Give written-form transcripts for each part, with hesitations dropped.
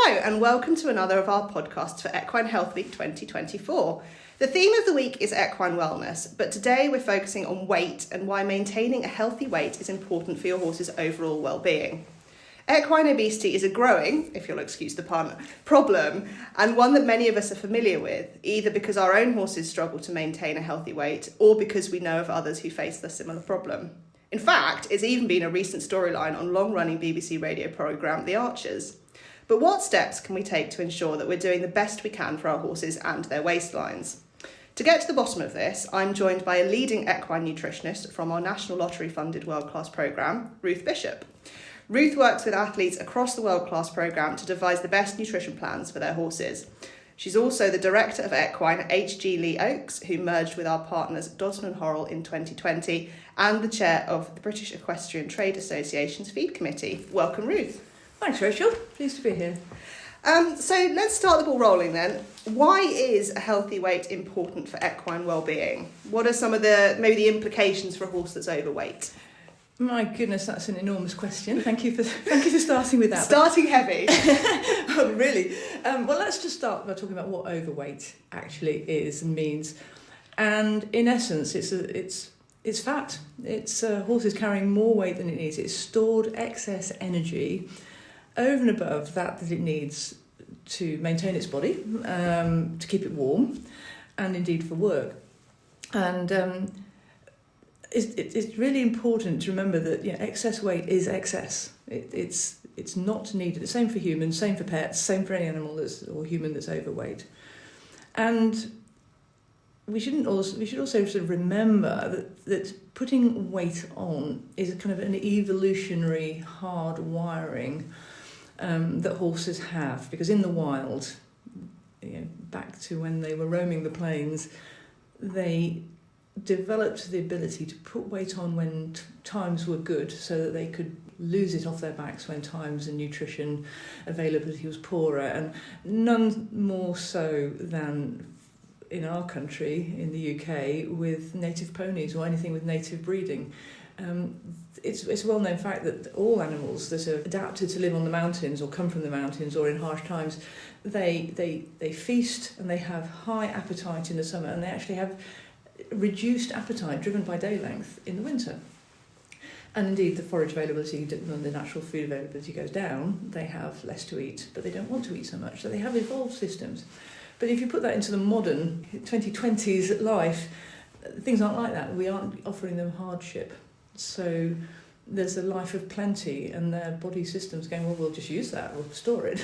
Hello and welcome to another of our podcasts for Equine Health Week 2024. The theme of the week is equine wellness, but today we're focusing on weight and why maintaining a healthy weight is important for your horse's overall well-being. Equine obesity is a growing, if you'll excuse the pun, problem, and one that many of us are familiar with, either because our own horses struggle to maintain a healthy weight or because we know of others who face the similar problem. In fact, it's even been a recent storyline on long-running BBC radio programme The Archers. But what steps can we take to ensure that we're doing the best we can for our horses and their waistlines? To get to the bottom of this, I'm joined by a leading equine nutritionist from our National Lottery-funded world-class programme, Ruth Bishop. Ruth works with athletes across the world-class programme to devise the best nutrition plans for their horses. She's also the Director of Equine at HJ Lea Oakes, who merged with our partners Dodson and Horrell in 2020, and the Chair of the British Equestrian Trade Association's Feed Committee. Welcome, Ruth. Thanks, Rachel. Pleased to be here. So let's start the ball rolling then. Why is a healthy weight important for equine well-being? What are some of the implications for a horse that's overweight? My goodness, that's an enormous question. Thank you for starting with that. Starting heavy. Oh, really? Well, let's just start by talking about what overweight actually is and means. And in essence, it's fat. It's horses carrying more weight than it needs. It's stored excess energy over and above that it needs to maintain its body, to keep it warm, and indeed for work. And it's really important to remember that excess weight is excess. It's not needed. The same for humans, same for pets, same for any animal or human that's overweight. And we should also sort of remember that putting weight on is a kind of an evolutionary hard wiring that horses have, because in the wild, back to when they were roaming the plains, they developed the ability to put weight on when times were good so that they could lose it off their backs when times and nutrition availability was poorer, and none more so than in our country, in the UK, with native ponies or anything with native breeding. It's a well-known fact that all animals that are adapted to live on the mountains or come from the mountains or in harsh times, they feast and they have high appetite in the summer, and they actually have reduced appetite driven by day length in the winter. And indeed, the forage availability, when the natural food availability goes down, they have less to eat, but they don't want to eat so much. So they have evolved systems. But if you put that into the modern 2020s life, things aren't like that. We aren't offering them hardship. So there's a life of plenty, and their body system's going, well, we'll just use that, we'll store it.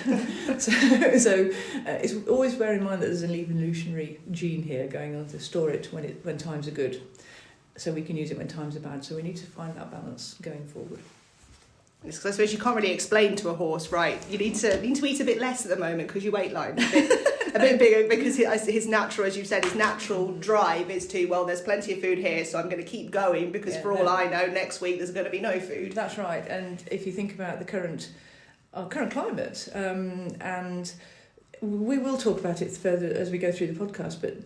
so it's always bear in mind that there's an evolutionary gene here going on to store it when times are good, so we can use it when times are bad. So we need to find that balance going forward. Because I suppose you can't really explain to a horse, right, you need to eat a bit less at the moment because your weight line's a bit bigger, because his natural, as you've said, his natural drive is to, well, there's plenty of food here, so I'm going to keep going because all I know, next week there's going to be no food. That's right. And if you think about our current climate, and we will talk about it further as we go through the podcast, but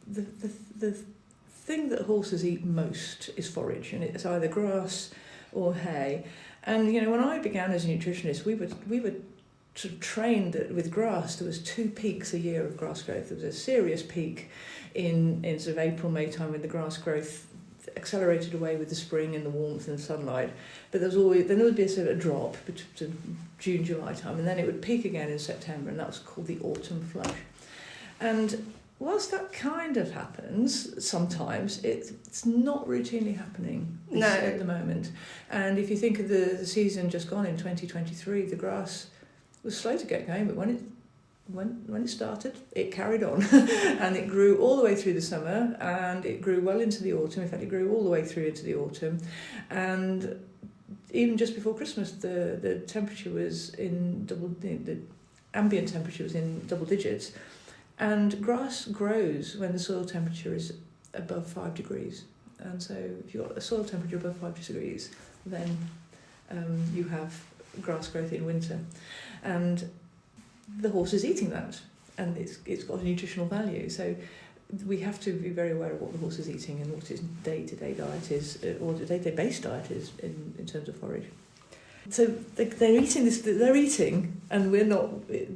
the thing that horses eat most is forage, and it's either grass or hay. And when I began as a nutritionist, we were sort of trained that with grass there was 2 peaks a year of grass growth. There was a serious peak in sort of April, May time, when the grass growth accelerated away with the spring and the warmth and the sunlight. But then there would be a sort of a drop to June, July time, and then it would peak again in September, and that was called the autumn flush. And whilst that kind of happens sometimes, it's not routinely happening at the moment. And if you think of the season just gone in 2023, the grass was slow to get going, but when it started, it carried on. And it grew all the way through the summer, and it grew well into the autumn. In fact, it grew all the way through into the autumn. And even just before Christmas, the temperature was the ambient temperature was in double digits. And grass grows when the soil temperature is above 5 degrees. And so if you've got a soil temperature above 5 degrees, then you have grass growth in winter. And the horse is eating that, and it's got a nutritional value. So we have to be very aware of what the horse is eating and what his day-to-day diet is, or the day-to-day base diet is in terms of forage. So they're eating this. They're eating, and we're not.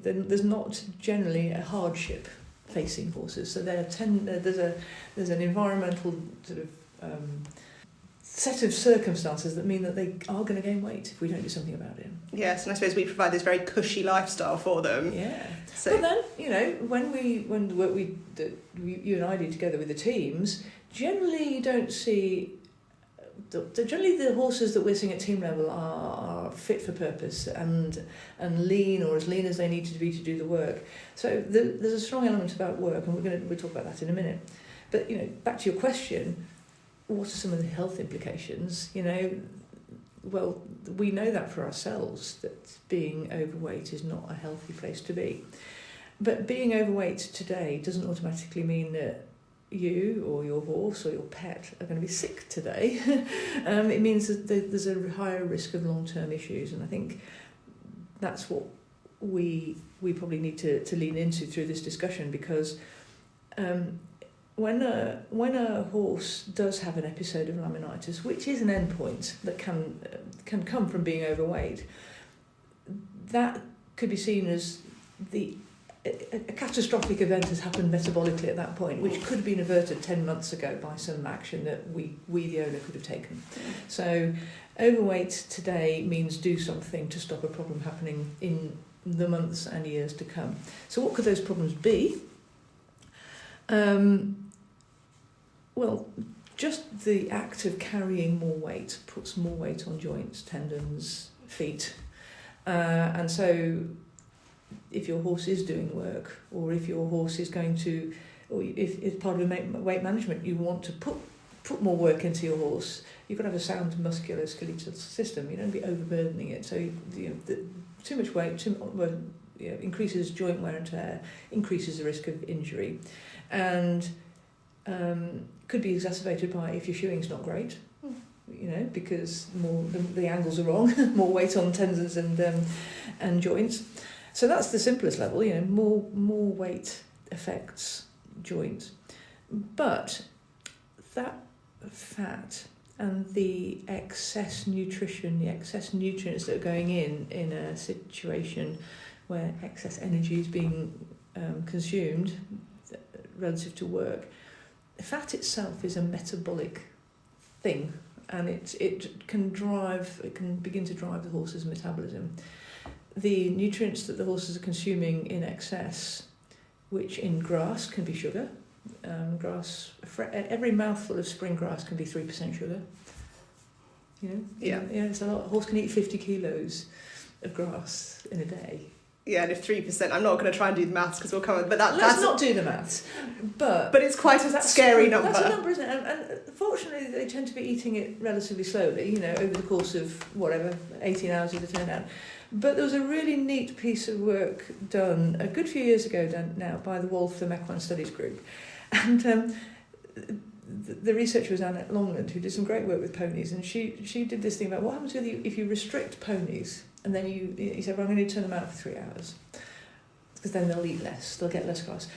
there's not generally a hardship facing horses. So there's an environmental sort of set of circumstances that mean that they are going to gain weight if we don't do something about it. Yes, and I suppose we provide this very cushy lifestyle for them. Yeah. So, but then, you know, when the work you and I do together with the teams, generally you don't see. Generally, the horses that we're seeing at team level are fit for purpose and lean, or as lean as they need to be to do the work. So there's a strong element about work, and we'll talk about that in a minute. But you know, back to your question, what are some of the health implications? You know, well, we know that for ourselves, that being overweight is not a healthy place to be. But being overweight today doesn't automatically mean that you or your horse or your pet are going to be sick today. It means that there's a higher risk of long-term issues, and I think that's what we probably need to lean into through this discussion, because when a horse does have an episode of laminitis, which is an endpoint that can come from being overweight, that could be seen as a catastrophic event has happened metabolically at that point, which could have been averted 10 months ago by some action that we the owner could have taken. So overweight today means do something to stop a problem happening in the months and years to come. So what could those problems be? Well, just the act of carrying more weight puts more weight on joints, tendons, feet. And so if your horse is doing work, or if your horse is going to, or if part of weight management you want to put more work into your horse, you've got to have a sound musculoskeletal system. You don't be overburdening it. So too much weight increases joint wear and tear, increases the risk of injury, and could be exacerbated by if your shoeing's not great. You know, because the angles are wrong, more weight on tendons and joints. So that's the simplest level. You know, more weight affects joints, but that fat and the excess nutrition, the excess nutrients that are going in a situation where excess energy is being consumed relative to work, fat itself is a metabolic thing, and it can begin to drive the horse's metabolism. The nutrients that the horses are consuming in excess, which in grass can be sugar. Every mouthful of spring grass can be 3% sugar. You know, yeah, it's a lot. A horse can eat 50 kilos of grass in a day. Yeah, and if 3%, I'm not going to try and do the maths because we'll come. But let's not do the maths. But it's quite a scary number. That's a number, isn't it? And fortunately, they tend to be eating it relatively slowly. You know, over the course of 18 hours of the turnout. But there was a really neat piece of work done a good few years ago now by the Waltham Equine Studies group, and the researcher was Anna Longland, who did some great work with ponies, and she did this thing about what happens if you restrict ponies, and then you said, well, I'm going to turn them out for 3 hours, because then they'll eat less, they'll get less grass.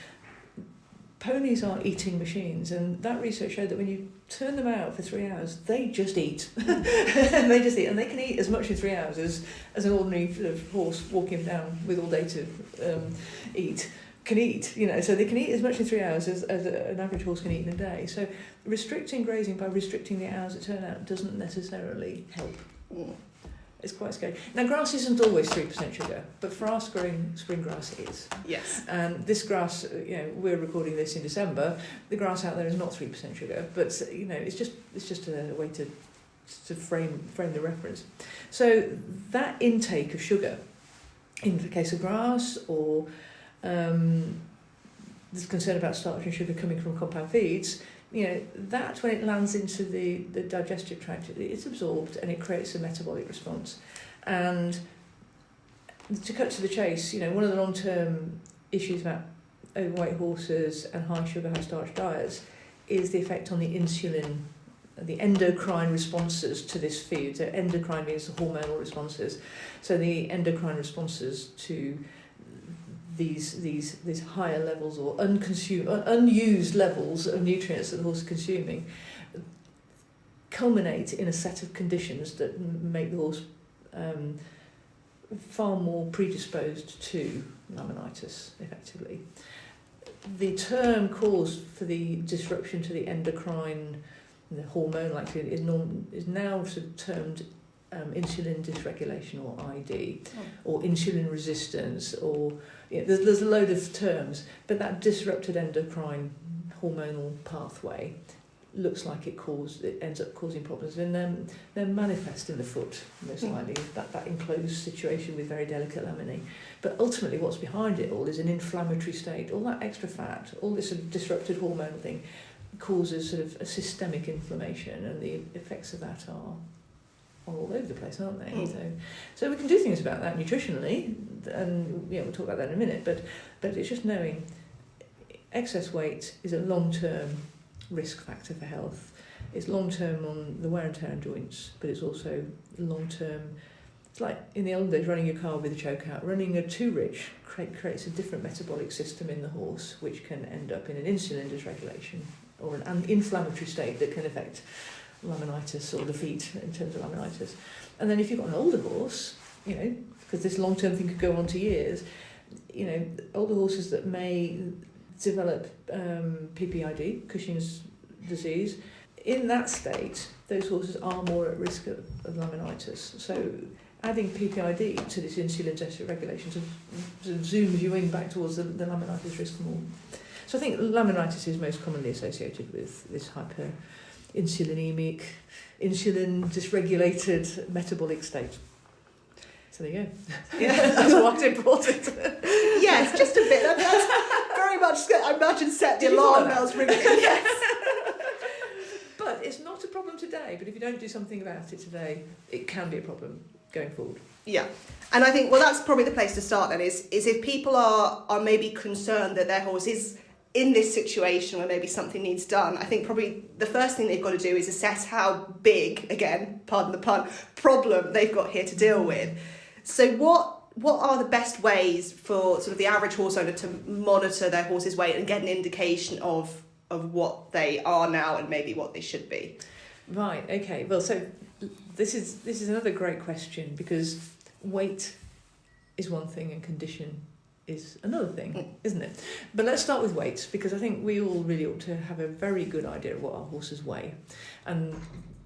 Ponies are eating machines, and that research showed that when you turn them out for 3 hours, they just eat. And they can eat as much in 3 hours as an ordinary sort of horse walking down with all day to eat can eat. You know, so they can eat as much in 3 hours as an average horse can eat in a day. So restricting grazing by restricting the hours at turnout doesn't necessarily help. It's quite scary. Now, grass isn't always 3% sugar, but fast-growing spring grass is. Yes. And this grass, you know, we're recording this in December. The grass out there is not 3% sugar, but you know, it's just a way to frame the reference. So that intake of sugar, in the case of grass, or there's concern about starch and sugar coming from compound feeds. You know, that when it lands into the digestive tract, it's absorbed and it creates a metabolic response. And to cut to the chase, you know, one of the long-term issues about overweight horses and high sugar, high starch diets is the effect on the insulin, the endocrine responses to this food. So endocrine means the hormonal responses. So the endocrine responses to these higher levels or unused levels of nutrients that the horse is consuming culminate in a set of conditions that make the horse far more predisposed to laminitis, effectively. The term cause for the disruption to the endocrine, the hormonal activity, is now sort of termed insulin dysregulation, or ID, or insulin resistance, or there's a load of terms, but that disrupted endocrine hormonal pathway looks like it ends up causing problems, and they're manifest in the foot most likely, that enclosed situation with very delicate laminae. But ultimately what's behind it all is an inflammatory state. All that extra fat, all this sort of disrupted hormonal thing causes sort of a systemic inflammation, and the effects of that are all over the place, aren't they? So we can do things about that nutritionally, and we'll talk about that in a minute, but it's just knowing excess weight is a long-term risk factor for health. It's long-term on the wear and tear on joints, but it's also long-term. It's like in the old days, running your car with a choke out. Running a too rich creates a different metabolic system in the horse, which can end up in an insulin dysregulation or an inflammatory state that can affect laminitis or the feet in terms of laminitis. And then if you've got an older horse, because this long-term thing could go on to years, older horses that may develop PPID, Cushing's disease, in that state, those horses are more at risk of laminitis. So adding PPID to this insulin dysregulation sort of zooms you in back towards the laminitis risk more. So I think laminitis is most commonly associated with this hyperinsulinemic, insulin dysregulated metabolic state. So there you go. Yeah. That's what's important. Yes, just a bit. That's very much, I imagine, set the alarm bells ringing. Yes. But it's not a problem today. But if you don't do something about it today, it can be a problem going forward. Yeah. And I think, that's probably the place to start then, is if people are maybe concerned that their horse is in this situation where maybe something needs done, I think probably the first thing they've got to do is assess how big, again, pardon the pun, problem they've got here to deal with. So what are the best ways for sort of the average horse owner to monitor their horse's weight and get an indication of what they are now and maybe what they should be? Right, okay. Well, so this is another great question, because weight is one thing and condition is another thing, isn't it? But let's start with weight, because I think we all really ought to have a very good idea of what our horses weigh. And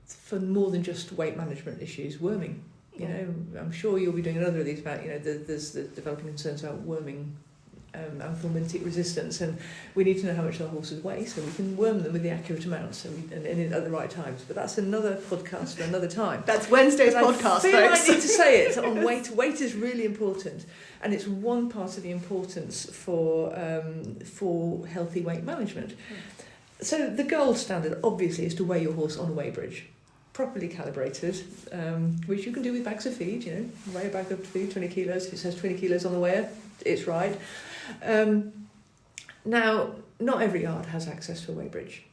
for more than just weight management issues, worming. I'm sure you'll be doing another of these about, there's the developing concerns about worming and fulmintic resistance, and we need to know how much our horses weigh so we can worm them with the accurate amounts and at the right times. But that's another podcast for another time. That's Wednesday's podcast, folks. I need to say it on weight. Weight is really important, and it's one part of the importance for healthy weight management. So the gold standard, obviously, is to weigh your horse on a weigh bridge, properly calibrated, which you can do with bags of feed. Weigh a bag of feed, 20 kilos. If it says 20 kilos on the weigher, it's right. Now, not every yard has access to a weigh bridge,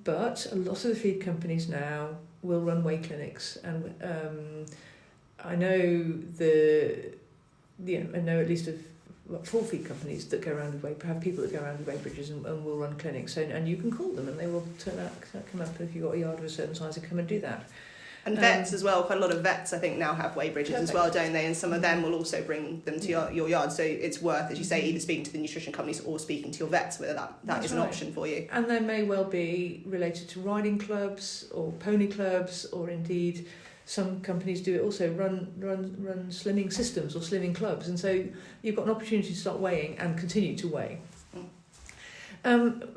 but a lot of the feed companies now will run weigh clinics, and I know I know at least of 4 feed companies that go around with have people that go around with weigh bridges and will run clinics, and you can call them and they will come up if you've got a yard of a certain size and come and do that. And vets as well, quite a lot of vets I think now have weigh bridges as well, don't they? And some of them will also bring them to your yard. So it's worth, as you say, either speaking to the nutrition companies or speaking to your vets, whether that is an option for you. And they may well be related to riding clubs or pony clubs, or indeed some companies do it also, run slimming systems or slimming clubs. And so you've got an opportunity to start weighing and continue to weigh.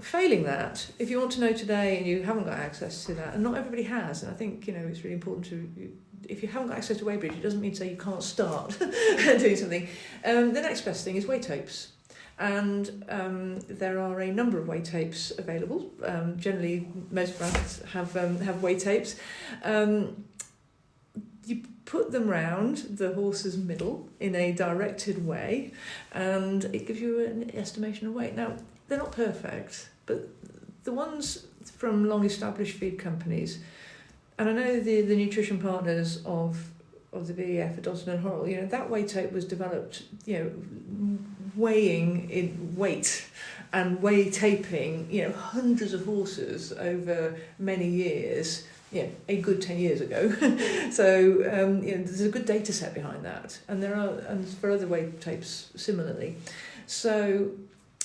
Failing that, if you want to know today and you haven't got access to that, and not everybody has, and I think it's really important to, if you haven't got access to weigh bridge, it doesn't mean to say you can't start doing something. The next best thing is weigh tapes, and there are a number of weigh tapes available. Generally, most brands have weigh tapes. You put them round the horse's middle in a directed way, and it gives you an estimation of weight. Now, they're not perfect, but the ones from long-established feed companies, and I know the nutrition partners of the BEF at Dodson and Horrell, that weigh tape was developed, weighing in weight and weigh taping, hundreds of horses over many years a good 10 years ago. So there's a good data set behind that, and for other weight tapes similarly. So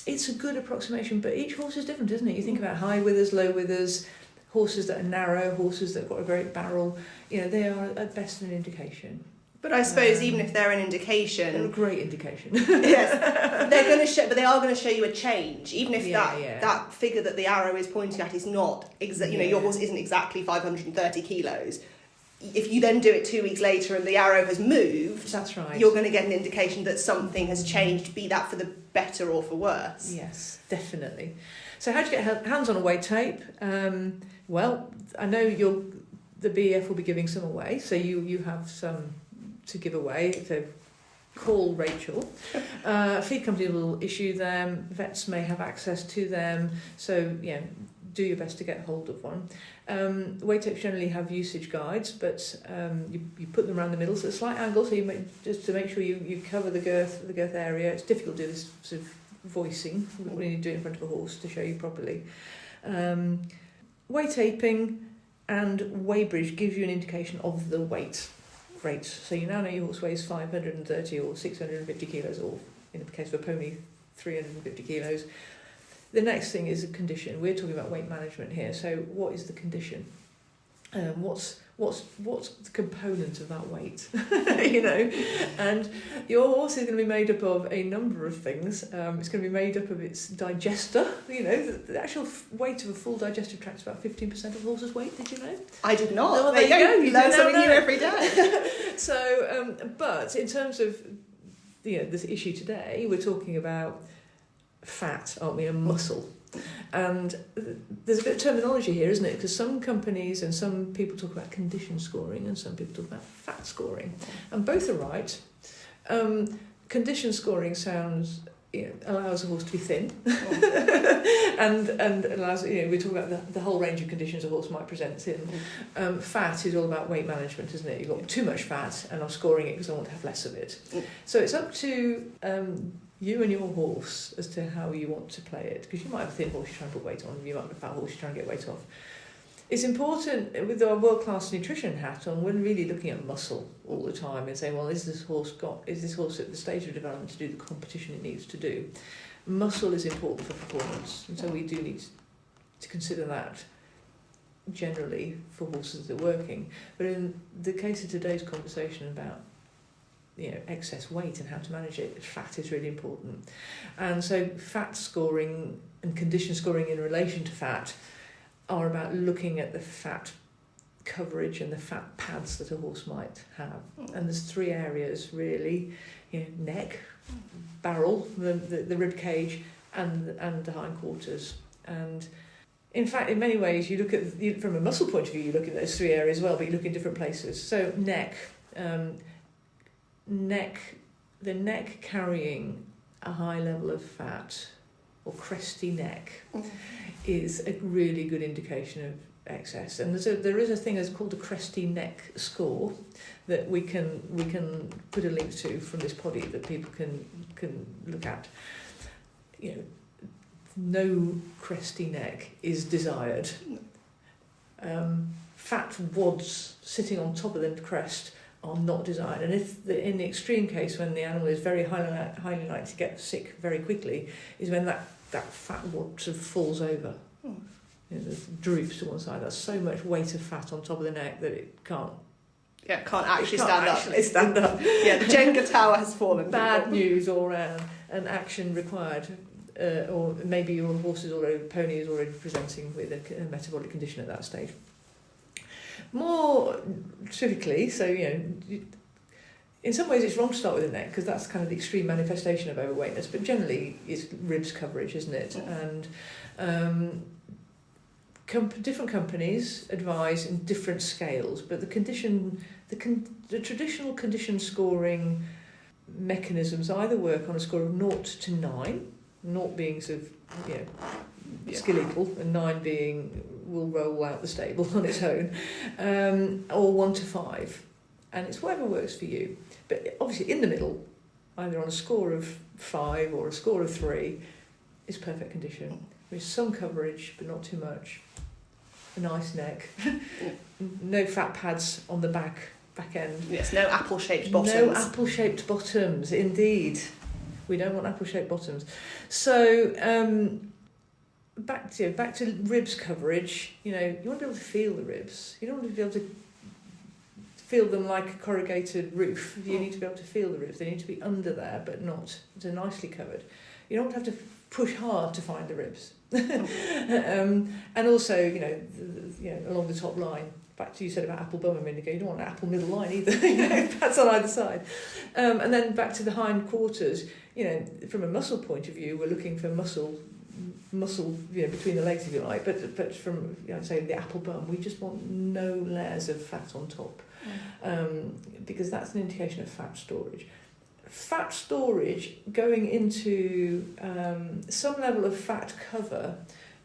it's a good approximation, but each horse is different, isn't it? You think about high withers, low withers, horses that are narrow, horses that have got a great barrel. They are at best an indication. But I suppose even if they're an indication, they're a great indication. Yes, they're going to show, but they are going to show you a change, even if that figure that the arrow is pointing at is not your horse isn't exactly 530 kilos. If you then do it 2 weeks later and the arrow has moved, that's right. You're going to get an indication that something has changed, be that for the better or for worse. Yes, definitely. So how do you get hands on a weight tape? Well, I know the BEF will be giving some away, so you have some to give away. So call Rachel. Feed company will issue them. Vets may have access to them. So do your best to get hold of one. Weight tapes generally have usage guides, but you put them around the middle, so a slight angle, so just to make sure you cover the girth area. It's difficult to do this sort of voicing when you do it in front of a horse to show you properly. Weight taping and weighbridge gives you an indication of the weight rate. So you now know your horse weighs 530 or 650 kilos, or in the case of a pony, 350 kilos. The next thing is a condition. We're talking about weight management here. So what is the condition? What's the component of that weight? And your horse is going to be made up of a number of things. It's going to be made up of its digester. The actual weight of a full digestive tract is about 15% of a horse's weight. Did you know? I did not. Oh, there you go. You learn something new every day. So, but in terms of this issue today, we're talking about fat, aren't we, and muscle. And there's a bit of terminology here, isn't it? Because some companies and some people talk about condition scoring and some people talk about fat scoring. And both are right. Condition scoring sounds, allows a horse to be thin. and allows, we talk about the whole range of conditions a horse might present in. Fat is all about weight management, isn't it? You've got too much fat and I'm scoring it because I want to have less of it. So it's up to you and your horse as to how you want to play it, because you might have a thin horse you're trying to put weight on, you might have a fat horse you're trying to get weight off. It's important, with our world-class nutrition hat on, we're really looking at muscle all the time and saying, well, is this horse at the stage of development to do the competition it needs to do? Muscle is important for performance, and so we do need to consider that generally for horses that are working. But in the case of today's conversation about excess weight and how to manage it, fat is really important. And so fat scoring and condition scoring in relation to fat are about looking at the fat coverage and the fat pads that a horse might have. And there's three areas really, neck, barrel, the rib cage, and the hindquarters. And in fact, in many ways, you look at, from a muscle point of view, you look at those three areas as well, but you look in different places. So neck, the neck carrying a high level of fat, or cresty neck, is a really good indication of excess. And there is a thing that's called a cresty neck score that we can put a link to from this poddy that people can look at. No cresty neck is desired. Fat wads sitting on top of the crest are not desired, and in the extreme case, when the animal is very highly likely to get sick very quickly, is when that fat wad sort of falls over, droops to one side. That's so much weight of fat on top of the neck that it can't actually stand up. Yeah, the Jenga tower has fallen. Bad news all round, and action required. Or maybe your pony is already presenting with a metabolic condition at that stage. More typically, so in some ways it's wrong to start with the neck because that's kind of the extreme manifestation of overweightness, but generally it's ribs coverage, isn't it? And different companies advise in different scales, but the traditional condition scoring mechanisms either work on a score of 0 to 9, 0 being sort of skeletal, and 9 being will roll out the stable on its own, or 1 to 5, and it's whatever works for you. But obviously in the middle, either on a score of 5 or a score of 3, is perfect condition with some coverage but not too much. a nice neck, no fat pads on the back end. Yes, no apple-shaped bottoms. No apple-shaped bottoms, indeed. We don't want apple-shaped bottoms. So back to ribs coverage. You want to be able to feel the ribs. You don't want to be able to feel them like a corrugated roof. You need to be able to feel the ribs. They need to be under there, but not. They're nicely covered. You don't have to push hard to find the ribs. And also, along the top line. Back to you said about apple bum a minute ago. You don't want an apple middle line either. That's on either side. And then back to the hind quarters. From a muscle point of view, we're looking for muscle, between the legs, if you like. But from say the apple bum, we just want no layers of fat on top, because that's an indication of fat storage. Fat storage going into some level of fat cover,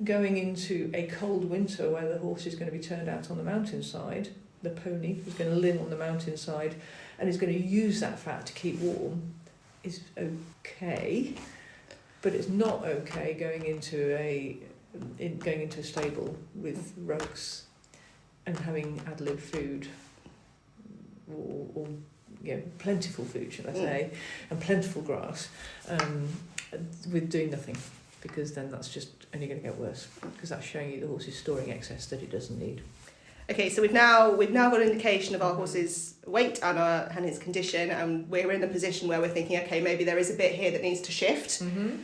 going into a cold winter where the horse is going to be turned out on the mountainside. The pony is going to live on the mountainside and is going to use that fat to keep warm, is okay, but it's not okay going into a stable with rugs and having ad lib food or plentiful food, should I say, and plentiful grass, with doing nothing, because then that's just only going to get worse, because that's showing you the horse is storing excess that it doesn't need. Okay, so we've now got an indication of our horse's weight and his condition, and we're in a position where we're thinking, okay, maybe there is a bit here that needs to shift. Mm-hmm.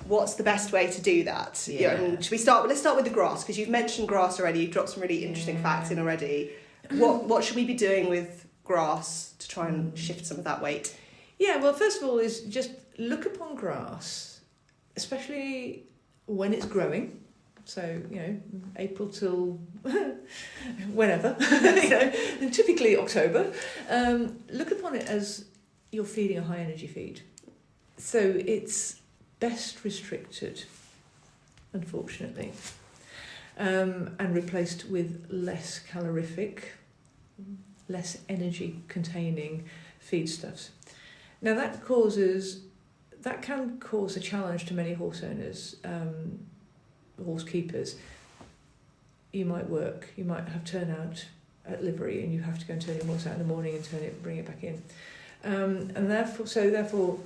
What's the best way to do that? Yeah. Should we start? Let's start with the grass, because you've mentioned grass already. You've dropped some really interesting facts in already. What should we be doing with grass to try and shift some of that weight? Yeah, well, first of all, is just look upon grass, especially when it's growing. So, April till whenever, and typically October. Look upon it as you're feeding a high energy feed. So it's best restricted, unfortunately, and replaced with less calorific, less energy containing feedstuffs. Now that can cause a challenge to many horse owners, horse keepers. You might have turnout at livery, and you have to go and turn your horse out in the morning and bring it back in, and therefore,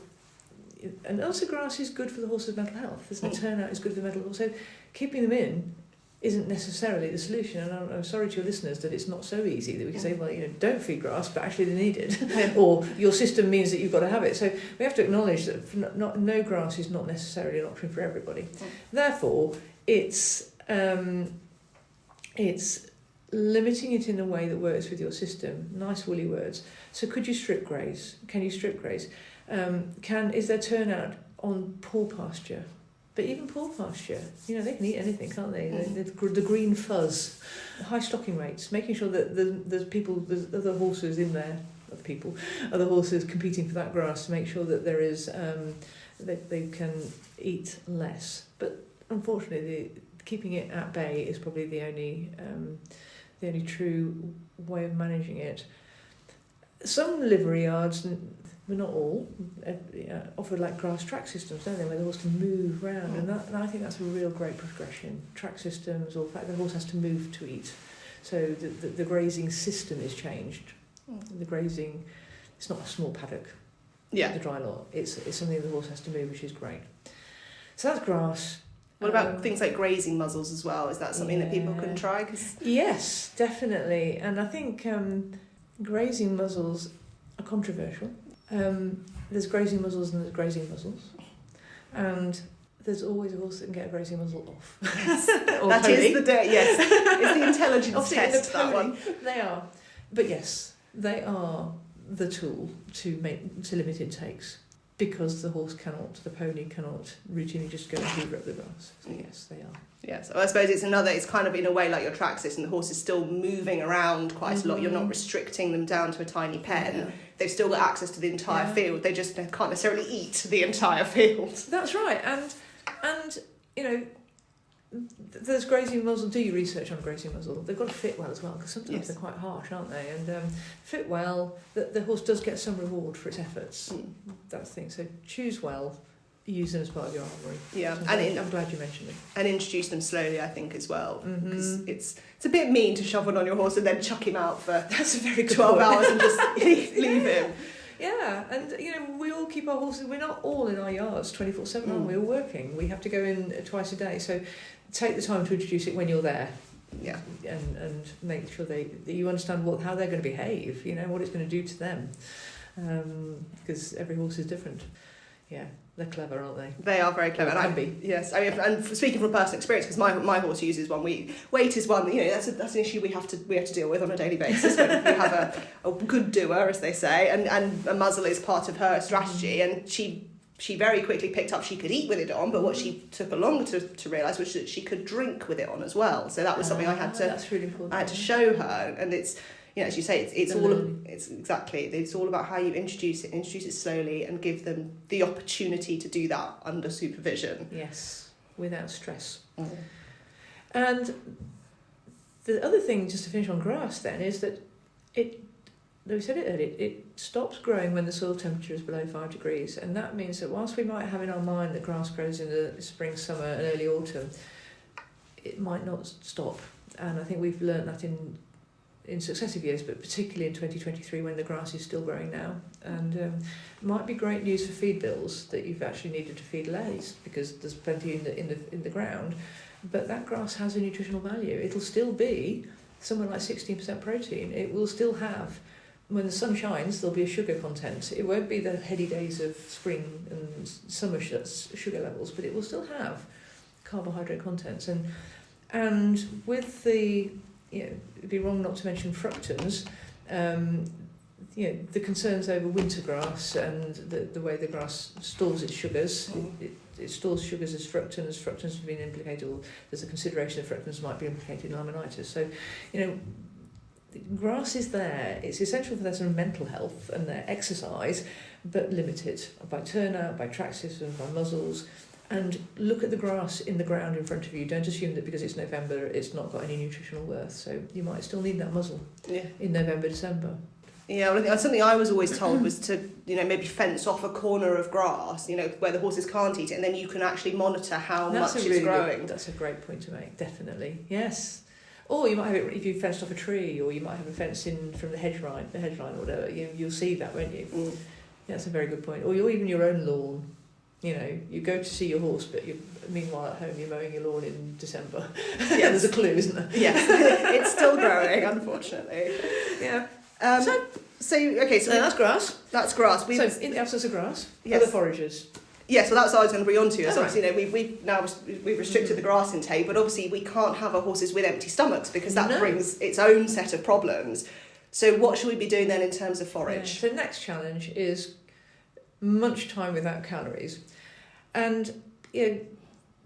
and also grass is good for the horse's mental health. Isn't it? Turnout is good for the mental health. So keeping them in isn't necessarily the solution, and I'm sorry to your listeners that it's not so easy that we can say, well, don't feed grass, but actually they need it, or your system means that you've got to have it. So we have to acknowledge that no grass is not necessarily an option for everybody. Therefore, it's limiting it in a way that works with your system. Nice woolly words. So could you strip graze? Can you strip graze? Is there turnout on poor pasture? But even poor pasture, they can eat anything, can't they? The green fuzz, high stocking rates, making sure that there's other horses in there, other horses competing for that grass to make sure that there is, they can eat less. But unfortunately, keeping it at bay is probably the only true way of managing it. Some livery yards, but not all, offer like grass track systems, don't they, where the horse can move around, and I think that's a real great progression. Track systems, or the fact the horse has to move to eat, so the grazing system is changed. The grazing, it's not a small paddock. The dry lot. It's something the horse has to move, which is great. So that's grass. What about things like grazing muzzles as well? Is that something that people can try? Yes, definitely. And I think grazing muzzles are controversial. There's grazing muzzles and there's grazing muzzles. And there's always a horse that can get a grazing muzzle off. Yes. That is the day, yes. It's the intelligence test, that one. They are. But yes, they are the tool to limit intakes, because the pony cannot routinely just go and hoover up the grass. So yes, they are. Yes, I suppose it's kind of in a way like your track system. The horse is still moving around quite a lot. You're not restricting them down to a tiny pen. Yeah. They've still got access to the entire field. They just can't necessarily eat the entire field. That's right. And there's grazing muzzle. Do your research on grazing muzzle. They've got to fit well as well, because sometimes they're quite harsh, aren't they? And fit well, the horse does get some reward for its efforts. That's the thing. So choose well, use them as part of your armoury. Yeah, I'm glad you mentioned it. And introduce them slowly, I think, as well. Mm-hmm. Because it's a bit mean to shove one on your horse and then chuck him out for That's a very good 12 point. hours and just leave him. Yeah, and we all keep our horses. We're not all in our yards 24/7, aren't we? All working. We have to go in twice a day. So take the time to introduce it when you're there. Yeah, and make sure that you understand how they're going to behave. What it's going to do to them, because every horse is different. Yeah, they're clever, aren't they? They are very clever. Can be. Yes, and speaking from personal experience, because my horse uses one. Weight is one. That's an issue we have to deal with on a daily basis. When we have a good doer, as they say, and a muzzle is part of her strategy. And she very quickly picked up she could eat with it on, but what she took along to realise was that she could drink with it on as well. So that was something I had to. That's really important. I had to show her, and it's. As you say, it's all about how you introduce it slowly and give them the opportunity to do that under supervision. Yes, without stress. Mm. And the other thing, just to finish on grass then, is that we said it earlier, it stops growing when the soil temperature is below 5 degrees, and that means that whilst we might have in our mind that grass grows in the spring, summer and early autumn, it might not stop. And I think we've learnt that in successive years, but particularly in 2023 when the grass is still growing now. And it might be great news for feed bills that you've actually needed to feed less because there's plenty in the ground, but that grass has a nutritional value. It'll still be somewhere like 16% protein. It will still have, when the sun shines, there'll be a sugar content. It won't be the heady days of spring and summer sugar levels, but it will still have carbohydrate contents. And with the it'd be wrong not to mention fructans. The concerns over winter grass and the way the grass stores its sugars. It stores sugars as fructans. Fructans have been implicated, or there's a consideration that fructans might be implicated in laminitis. So, grass is there. It's essential for their sort of mental health and their exercise, but limited by turnout, by track systems, by muzzles. And look at the grass in the ground in front of you. Don't assume that because it's November it's not got any nutritional worth. So you might still need that muzzle in November, December. Yeah, well, something I was always told was to, maybe fence off a corner of grass, where the horses can't eat it, and then you can actually monitor how much it's growing. That's a great point to make, definitely. Yes. Or you might have it if you fenced off a tree, or you might have a fence in from the hedge line or whatever. You'll see that, won't you? Mm. Yeah, that's a very good point. Or even your own lawn. You go to see your horse, but meanwhile at home you're mowing your lawn in December. Yeah, there's a clue, isn't there? Yes, it's still growing, unfortunately. Yeah. So that's grass. That's grass. So in the absence of grass, yes. Other forages. Yes, well, that's what I was going to bring on to. So right. obviously, we've restricted the grass intake, but obviously we can't have our horses with empty stomachs because that brings its own set of problems. So what should we be doing then in terms of forage? So the next challenge is munch time without calories. And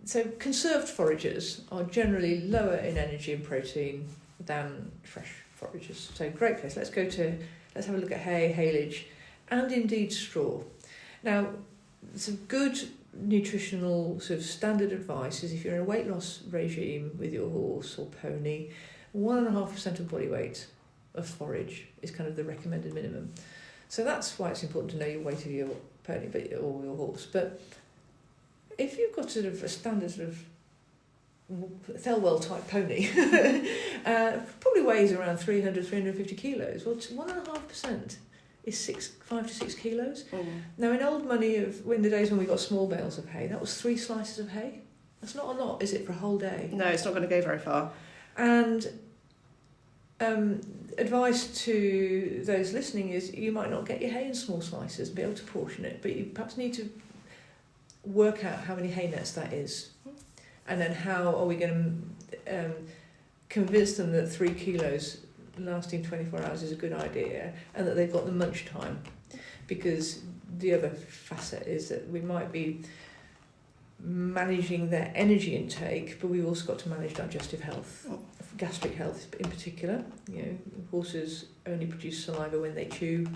so conserved forages are generally lower in energy and protein than fresh forages. So great place. Let's have a look at hay, haylage, and indeed straw. Now, some good nutritional sort of standard advice is if you're in a weight loss regime with your horse or pony, 1.5% of body weight of forage is kind of the recommended minimum. So that's why it's important to know your weight of your pony or your horse. But if you've got sort of a standard sort of Thelwell type pony, probably weighs around 350 kilos. Well, 1.5% is 5 to 6 kilos. Mm. Now, in old money in the days when we got small bales of hay, that was 3 slices of hay. That's not a lot, is it, for a whole day? No, it's not going to go very far. And advice to those listening is you might not get your hay in small slices and be able to portion it, but you perhaps need to work out how many hay nets that is, and then how are we going to convince them that 3 kilos lasting 24 hours is a good idea and that they've got the munch time. Because the other facet is that we might be managing their energy intake, but we've also got to manage digestive health, gastric health in particular. Horses only produce saliva when they chew.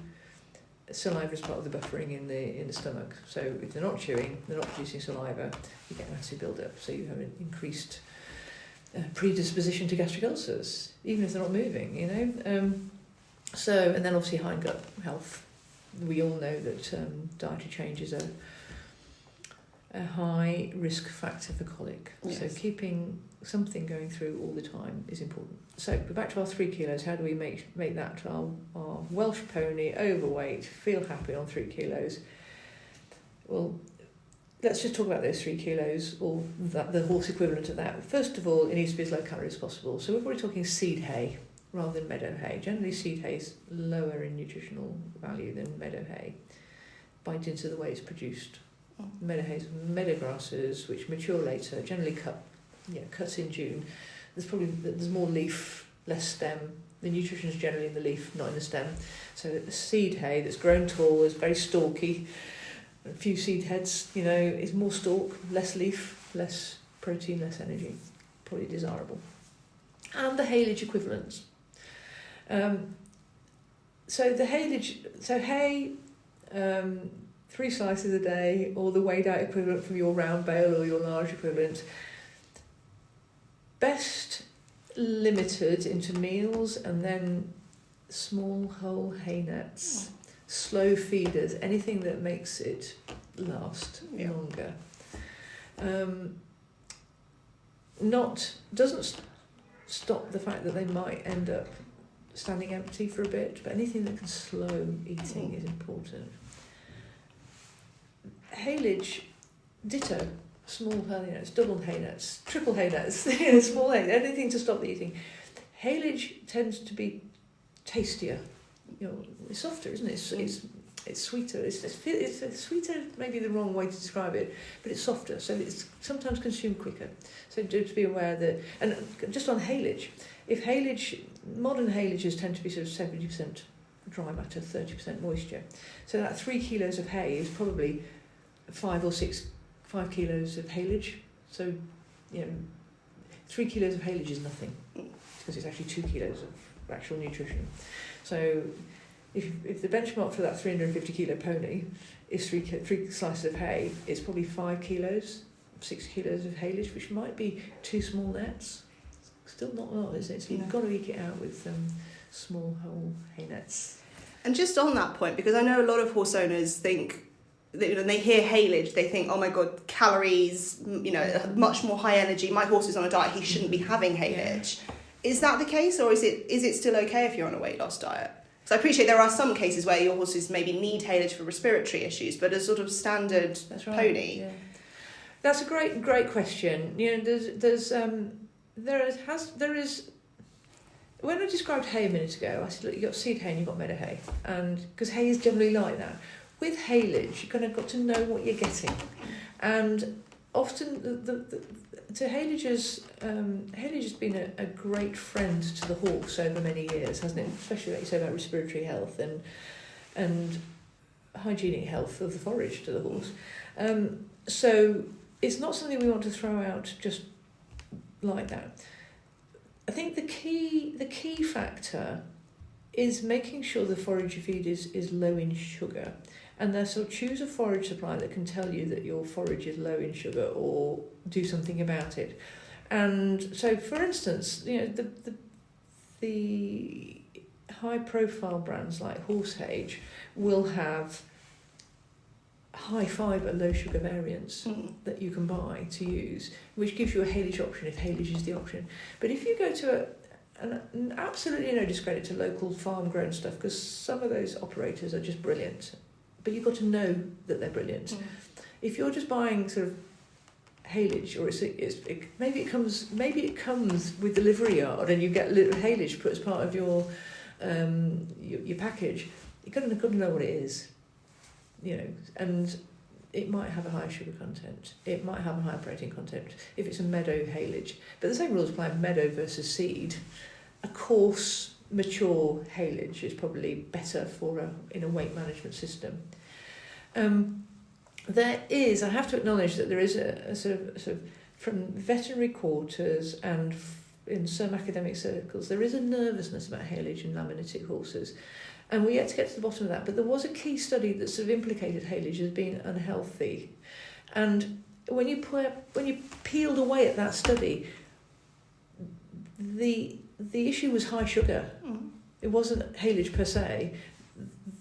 Saliva is part of the buffering in the stomach. So if they're not chewing, they're not producing saliva, you get an acid build-up. So you have an increased predisposition to gastric ulcers, even if they're not moving, and then obviously hindgut health. We all know that dietary changes are a high risk factor for colic. Yes. So keeping something going through all the time is important. So we're back to our 3 kilos. How do we make that our Welsh pony overweight, feel happy on 3 kilos? Well, let's just talk about those 3 kilos, or the horse equivalent of that. First of all, it needs to be as low calorie as possible. So we're probably talking seed hay rather than meadow hay. Generally, seed hay is lower in nutritional value than meadow hay by dint of the way it's produced. Meadow hay is meadow grasses, which mature later, generally cut in June. There's more leaf, less stem. The nutrition is generally in the leaf, not in the stem. So seed hay that's grown tall is very stalky. A few seed heads, is more stalk, less leaf, less protein, less energy. Probably desirable. And the haylage equivalents. So hay, 3 slices a day, or the weighed out equivalent from your round bale or your large equivalent. Best limited into meals, and then small whole hay nets, slow feeders, anything that makes it last longer. Doesn't stop the fact that they might end up standing empty for a bit, but anything that can slow eating is important. Haylage, ditto. Small hay nets, double hay nets, triple hay nets, small hay, anything to stop the eating. Haylage tends to be tastier. It's softer, isn't it? It's sweeter. It's sweeter, maybe the wrong way to describe it, but it's softer, so it's sometimes consumed quicker. So just be aware that, and just on haylage, modern haylages tend to be sort of 70% dry matter, 30% moisture. So that 3 kilos of hay is probably 5 kilos of haylage. So, 3 kilos of haylage is nothing, because it's actually 2 kilos of actual nutrition. So if the benchmark for that 350 kilo pony is 3 slices of hay, it's probably 5 kilos, 6 kilos of haylage, which might be 2 small nets. Still not a lot, is it? So you've got to eke it out with small whole hay nets. And just on that point, because I know a lot of horse owners think that, when they hear haylage, they think, oh my God, calories, much more high energy. My horse is on a diet, he shouldn't be having haylage. Yeah. Is that the case, or is it still okay if you're on a weight loss diet? So I appreciate there are some cases where your horses maybe need haylage for respiratory issues, but as sort of standard pony. Yeah. That's a great question. There is. When I described hay a minute ago, I said, look, you've got seed hay and you've got meadow hay, and because hay is generally like that. With haylage, you've kind of got to know what you're getting, and often haylage has been a great friend to the horse over many years, hasn't it? Especially like you say about respiratory health and hygienic health of the forage to the horse. So it's not something we want to throw out just like that. I think the key factor is making sure the forage you feed is low in sugar. And so choose a forage supplier that can tell you that your forage is low in sugar, or do something about it. And so, for instance, the high-profile brands like Horsehage will have high fibre, low sugar variants that you can buy to use, which gives you a haylage option if haylage is the option. But if you go to an absolutely no discredit to local farm-grown stuff, because some of those operators are just brilliant, but you've got to know that they're brilliant. If you're just buying sort of haylage, or maybe it comes with the livery yard and you get little haylage put as part of your package, you've got to know what it is, and it might have a higher sugar content, it might have a higher protein content if it's a meadow haylage. But the same rules apply meadow versus seed. A coarse, mature haylage is probably better in a weight management system. There is, I have to acknowledge that there is a sort of from veterinary quarters and in some academic circles, there is a nervousness about haylage in laminitic horses. And we're yet to get to the bottom of that. But there was a key study that sort of implicated haylage as being unhealthy. And when you peeled away at that study, the issue was high sugar. It wasn't haylage per se.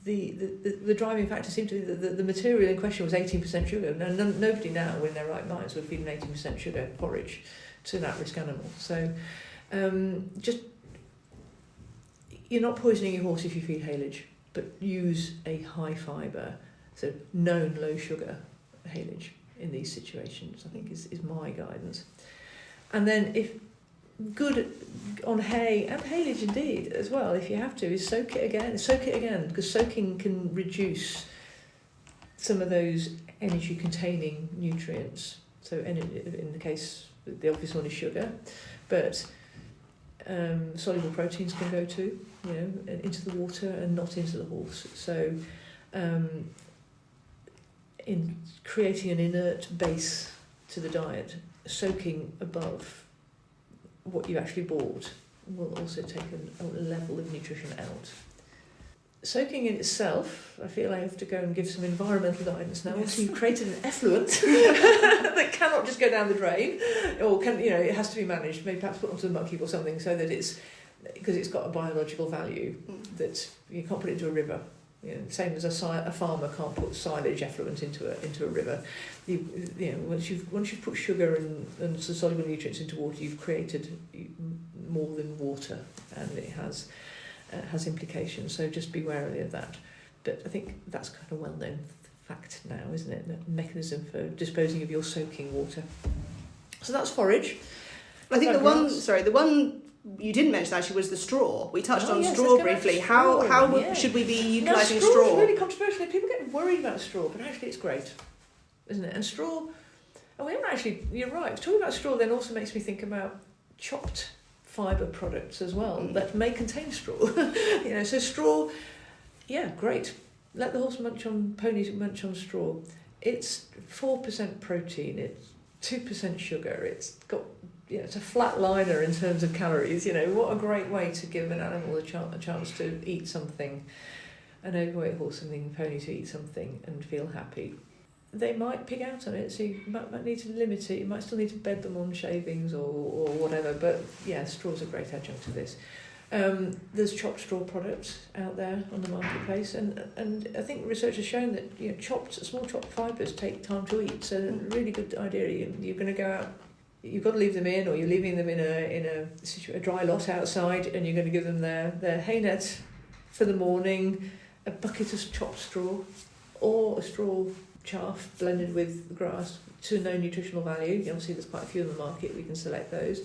the driving factor seemed to be that the material in question was 18% sugar. Now, nobody now in their right minds would feed an 18% sugar porridge to an at-risk animal. So just, you're not poisoning your horse if you feed haylage, but use a high fibre, so known low sugar haylage in these situations, I think is my guidance. And then if good on hay and haylage indeed as well, if you have to, is soak it again, because soaking can reduce some of those energy containing nutrients. So in the case, the obvious one is sugar, but soluble proteins can go too, into the water and not into the horse. So in creating an inert base to the diet, soaking above what you actually bought will also take a level of nutrition out. Soaking in itself, I feel I have to go and give some environmental guidance now. Yes. So you've created an effluent that cannot just go down the drain, or it has to be managed, maybe perhaps put onto the muck heap or something, so that because it's got a biological value, that you can't put it into a river. Same as a farmer can't put silage effluent into a river. Once you've put sugar and some soluble nutrients into water, you've created more than water, and it has implications. So just be wary of that. But I think that's kind of well-known fact now, isn't it? The mechanism for disposing of your soaking water. So that's forage. I think the one you didn't mention actually was the straw. We touched on straw briefly. How should we be utilising straw? Straw is really controversial. People get worried about straw, but actually it's great, isn't it? And straw, you're right. Talking about straw then also makes me think about chopped fibre products as well that may contain straw. So straw, great. Let the ponies munch on straw. It's 4% protein. It's 2% sugar. It's got it's a flat liner in terms of calories. What a great way to give an animal a chance to eat something, an overweight horse and pony to eat something and feel happy. They might pig out on it, so you might need to limit it. You might still need to bed them on shavings or whatever, but straw's a great adjunct to this. There's chopped straw products out there on the marketplace, and I think research has shown that small chopped fibres take time to eat, so a really good idea. You're going to go out, you've got to leave them in, or you're leaving them in a dry lot outside, and you're going to give them their hay net for the morning, a bucket of chopped straw, or a straw chaff blended with grass to no nutritional value. Obviously there's quite a few in the market, we can select those.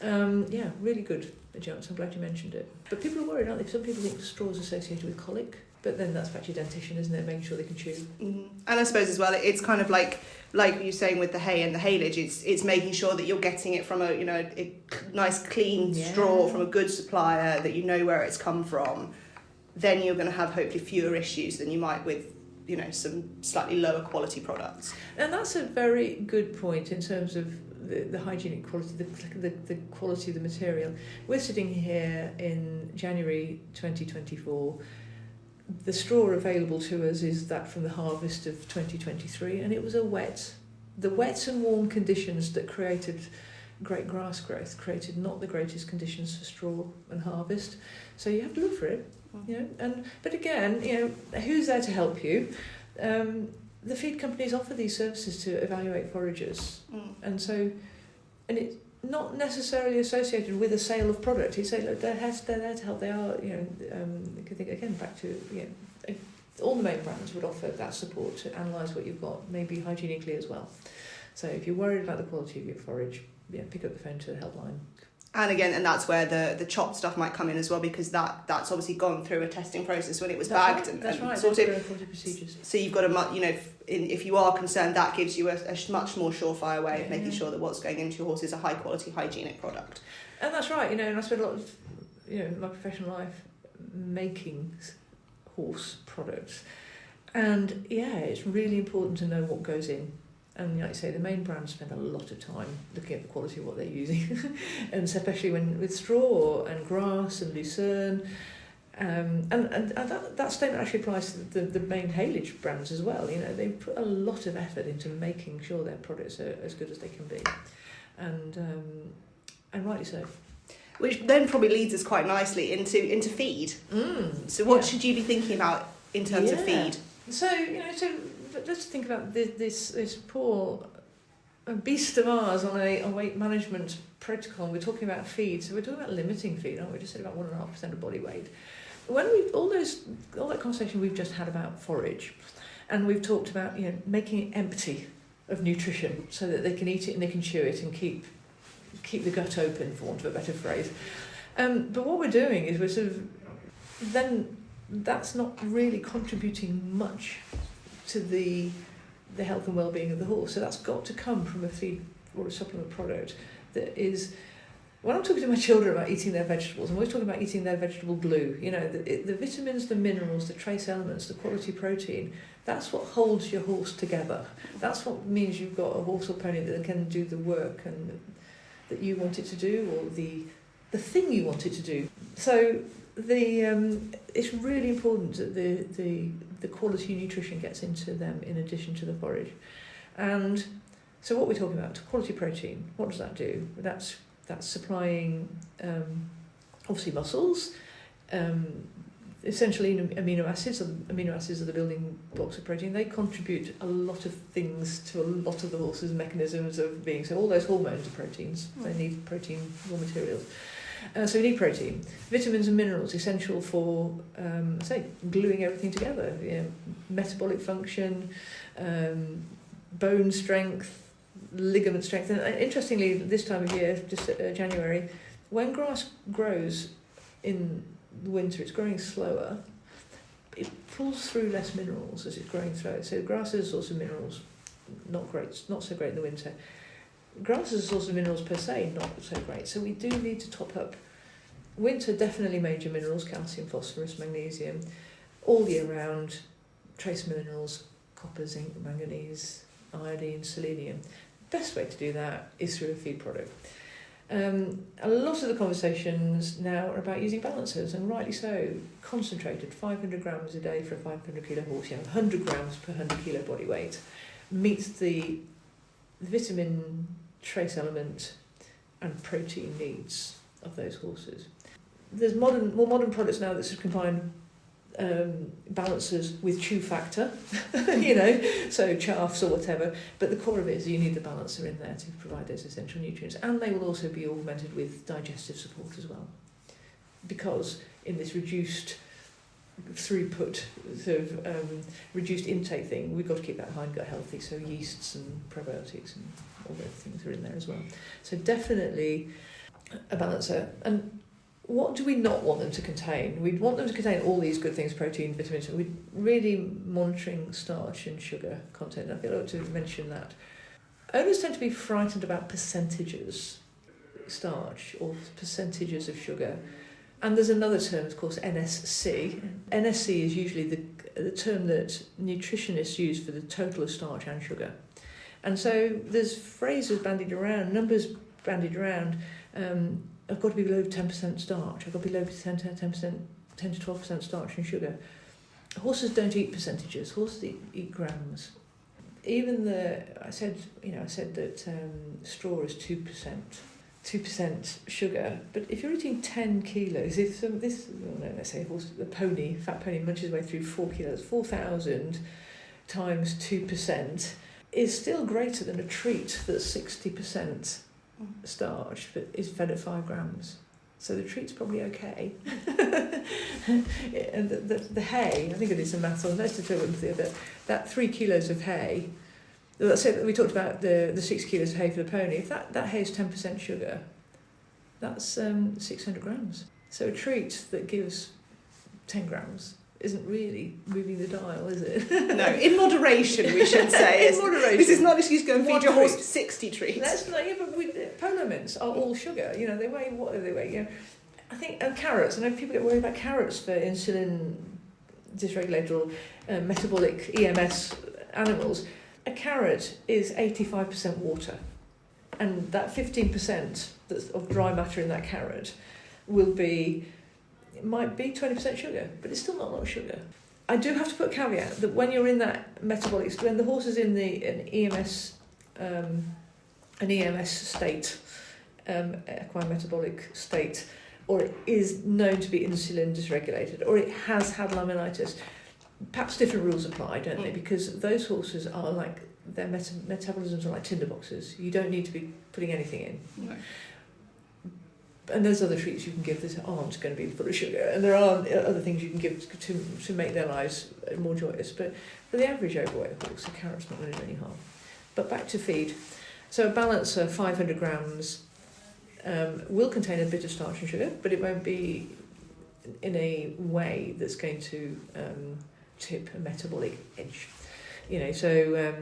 Really good adjuncts. I'm glad you mentioned it. But people are worried, aren't they? Some people think straw is associated with colic, but then that's back to your dentition, isn't it? Making sure they can chew. Mm-hmm. And I suppose as well, it's kind of like you were saying with the hay and the haylage, it's making sure that you're getting it from a nice clean straw from a good supplier, that you know where it's come from. Then you're going to have hopefully fewer issues than you might with some slightly lower quality products. And that's a very good point in terms of the hygienic quality, the quality of the material. We're sitting here in January 2024. The straw available to us is that from the harvest of 2023, and it was the wet and warm conditions that created great grass growth, created not the greatest conditions for straw and harvest. So you have to look for it. But again, who's there to help you? The feed companies offer these services to evaluate foragers, and it's not necessarily associated with a sale of product. You say, look, they're there to help. They are, you can think again back to all the main brands would offer that support to analyse what you've got, maybe hygienically as well. So if you're worried about the quality of your forage, pick up the phone to the helpline. And again, and that's where the chopped stuff might come in as well, because that's obviously gone through a testing process when it was bagged and sorted. Procedures. So you've got if you are concerned, that gives you a much more surefire way of making sure that what's going into your horse is a high quality hygienic product. And that's right, and I spent a lot of my professional life making horse products, and it's really important to know what goes in. And like you say, the main brands spend a lot of time looking at the quality of what they're using, and especially with straw and grass and lucerne, and that statement actually applies to the main haylage brands as well. They put a lot of effort into making sure their products are as good as they can be, and rightly so. Which then probably leads us quite nicely into feed. So what should you be thinking about in terms of feed? So, but let's think about this poor beast of ours on a weight management protocol. We're talking about feed, so we're talking about limiting feed, aren't we? Just said about 1.5% of body weight. When all that conversation we've just had about forage, and we've talked about making it empty of nutrition so that they can eat it and they can chew it and keep the gut open, for want of a better phrase. But what we're doing is then that's not really contributing much to the health and well-being of the horse. So that's got to come from a feed or a supplement product that is. When I'm talking to my children about eating their vegetables, I'm always talking about eating their vegetable glue. The vitamins, the minerals, the trace elements, the quality protein. That's what holds your horse together. That's what means you've got a horse or pony that can do the work and that you want it to do, or the thing you want it to do. So it's really important that the quality nutrition gets into them in addition to the forage. And so what we're talking about, quality protein, what does that do? That's supplying obviously muscles, essentially amino acids. Amino acids are the building blocks of protein. They contribute a lot of things to a lot of the horse's mechanisms of being. So all those hormones are proteins. They need protein raw materials. So we need protein. Vitamins and minerals, essential for, gluing everything together. Metabolic function, bone strength, ligament strength. And interestingly, this time of year, just January, when grass grows in the winter, it's growing slower. It pulls through less minerals as it's growing through it. So grass is a source of minerals, not so great in the winter. Grass is a source of minerals per se, not so great. So we do need to top up. Winter, definitely major minerals, calcium, phosphorus, magnesium, all year round. Trace minerals, copper, zinc, manganese, iodine, selenium. Best way to do that is through a feed product. A lot of the conversations now are about using balancers, and rightly so. Concentrated, 500 grams a day for a 500 kilo horse, 100 grams per 100 kilo body weight, meets the vitamin, trace element and protein needs of those horses. There's more modern products now that combine balancers with chew factor, so chaffs or whatever, but the core of it is you need the balancer in there to provide those essential nutrients, and they will also be augmented with digestive support as well, because in this reduced throughput, reduced intake thing, we've got to keep that hindgut healthy, so yeasts and probiotics and all those things are in there as well. So definitely a balancer. And what do we not want them to contain? We'd want them to contain all these good things, protein, vitamins. We're really monitoring starch and sugar content. I feel like to mention that. Owners tend to be frightened about percentages, starch, or percentages of sugar. And there's another term, of course, NSC. NSC is usually the term that nutritionists use for the total of starch and sugar. And so there's phrases bandied around, numbers bandied around. I've got to be below 10% starch. I've got to be below 10 to 12% starch and sugar. Horses don't eat percentages. Horses eat grams. Even I said that straw is 2% sugar. But if you're eating 10 kilos, let's say a fat pony munches his way through 4 kilos, 4,000 times 2% is still greater than a treat that's 60% starch but is fed at 5 grams. So the treat's probably okay. And the hay, I think I did some maths on this to tell that 3 kilos of hay, let's say that we talked about the 6 kilos of hay for the pony, if that hay is 10% sugar, that's 600 grams. So a treat that gives 10 grams isn't really moving the dial, is it? No, in moderation, we should say. In moderation. This is not an excuse to go and feed your horse 60 treats. But polo mints are all sugar. They weigh, what do they weigh? I think, and carrots. I know people get worried about carrots for insulin dysregulated or metabolic EMS animals. A carrot is 85% water, and that 15% of dry matter in that carrot might be 20% sugar, but it's still not a lot of sugar. I do have to put a caveat that when you're in that metabolic, when the horse is in an EMS state, equine metabolic state, or it is known to be insulin dysregulated, or it has had laminitis, perhaps different rules apply, don't they? Because those horses are like, their metabolisms are like tinderboxes. You don't need to be putting anything in. No. And there's other treats you can give that aren't going to be full of sugar, and there are other things you can give to make their lives more joyous. But for the average overweight horse, a carrot's not going to do any harm. But back to feed. So a balancer, 500 grams, will contain a bit of starch and sugar, but it won't be in a way that's going to tip a metabolic edge. So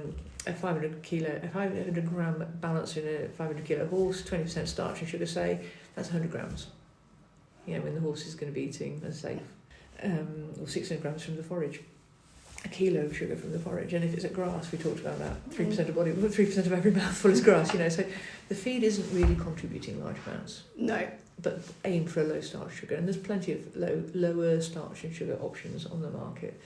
a 500 gram balancer in a 500 kilo horse, 20% starch and sugar, say, that's 100 grams. When the horse is going to be eating, let's say, or 600 grams from the forage, a kilo of sugar from the forage. And if it's at grass, we talked about that, 3% of 3% of every mouthful is grass. So the feed isn't really contributing large amounts. No. But aim for a low starch sugar, and there's plenty of lower starch and sugar options on the market.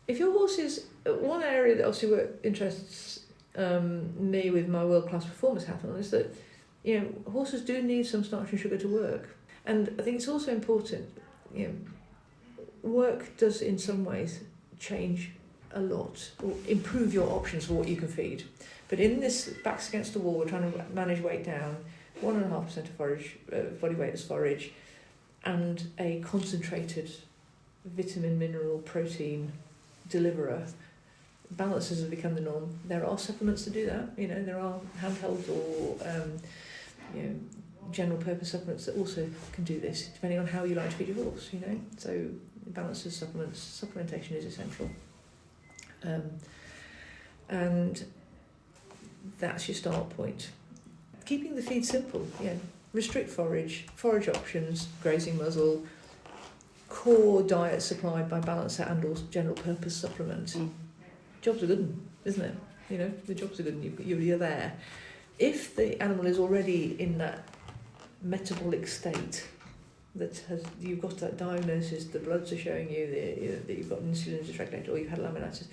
If your horse is, one area that obviously interests me with my world-class performance hat on is that horses do need some starch and sugar to work, and I think it's also important. Work does in some ways change a lot or improve your options for what you can feed. But in this backs against the wall, we're trying to manage weight down, 1.5% of forage, body weight as forage, and a concentrated vitamin, mineral, protein deliverer. Balances have become the norm. There are supplements to do that. There are handheld or general purpose supplements that also can do this, depending on how you like to feed your horse. So balances, supplementation is essential. And that's your start point. Keeping the feed simple. Restrict forage options, grazing muzzle, core diet supplied by balancer and or general purpose supplement. Jobs are good, isn't it? The jobs are good and you're there. If the animal is already in that metabolic state, you've got that diagnosis, the bloods are showing you that you've got insulin dysregulated or you've had laminitis,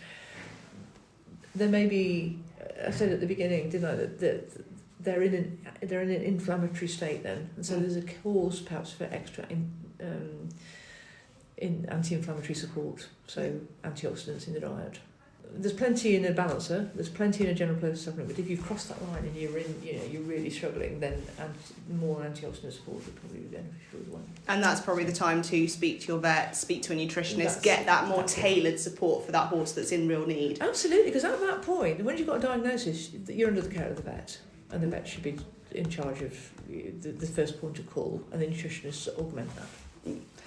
there may be, I said at the beginning, didn't I, that they're in an inflammatory state then, and so there's a cause perhaps for extra in anti-inflammatory support, so antioxidants in the diet. There's plenty in a balancer, there's plenty in a general purpose supplement, but if you've crossed that line and you're really struggling, then more antioxidant support would probably be beneficial as well. And that's probably the time to speak to your vet, speak to a nutritionist, get that more tailored support for that horse that's in real need. Absolutely, because at that point, when you've got a diagnosis, you're under the care of the vet, and the vet should be in charge of the first point of call, and the nutritionists augment that.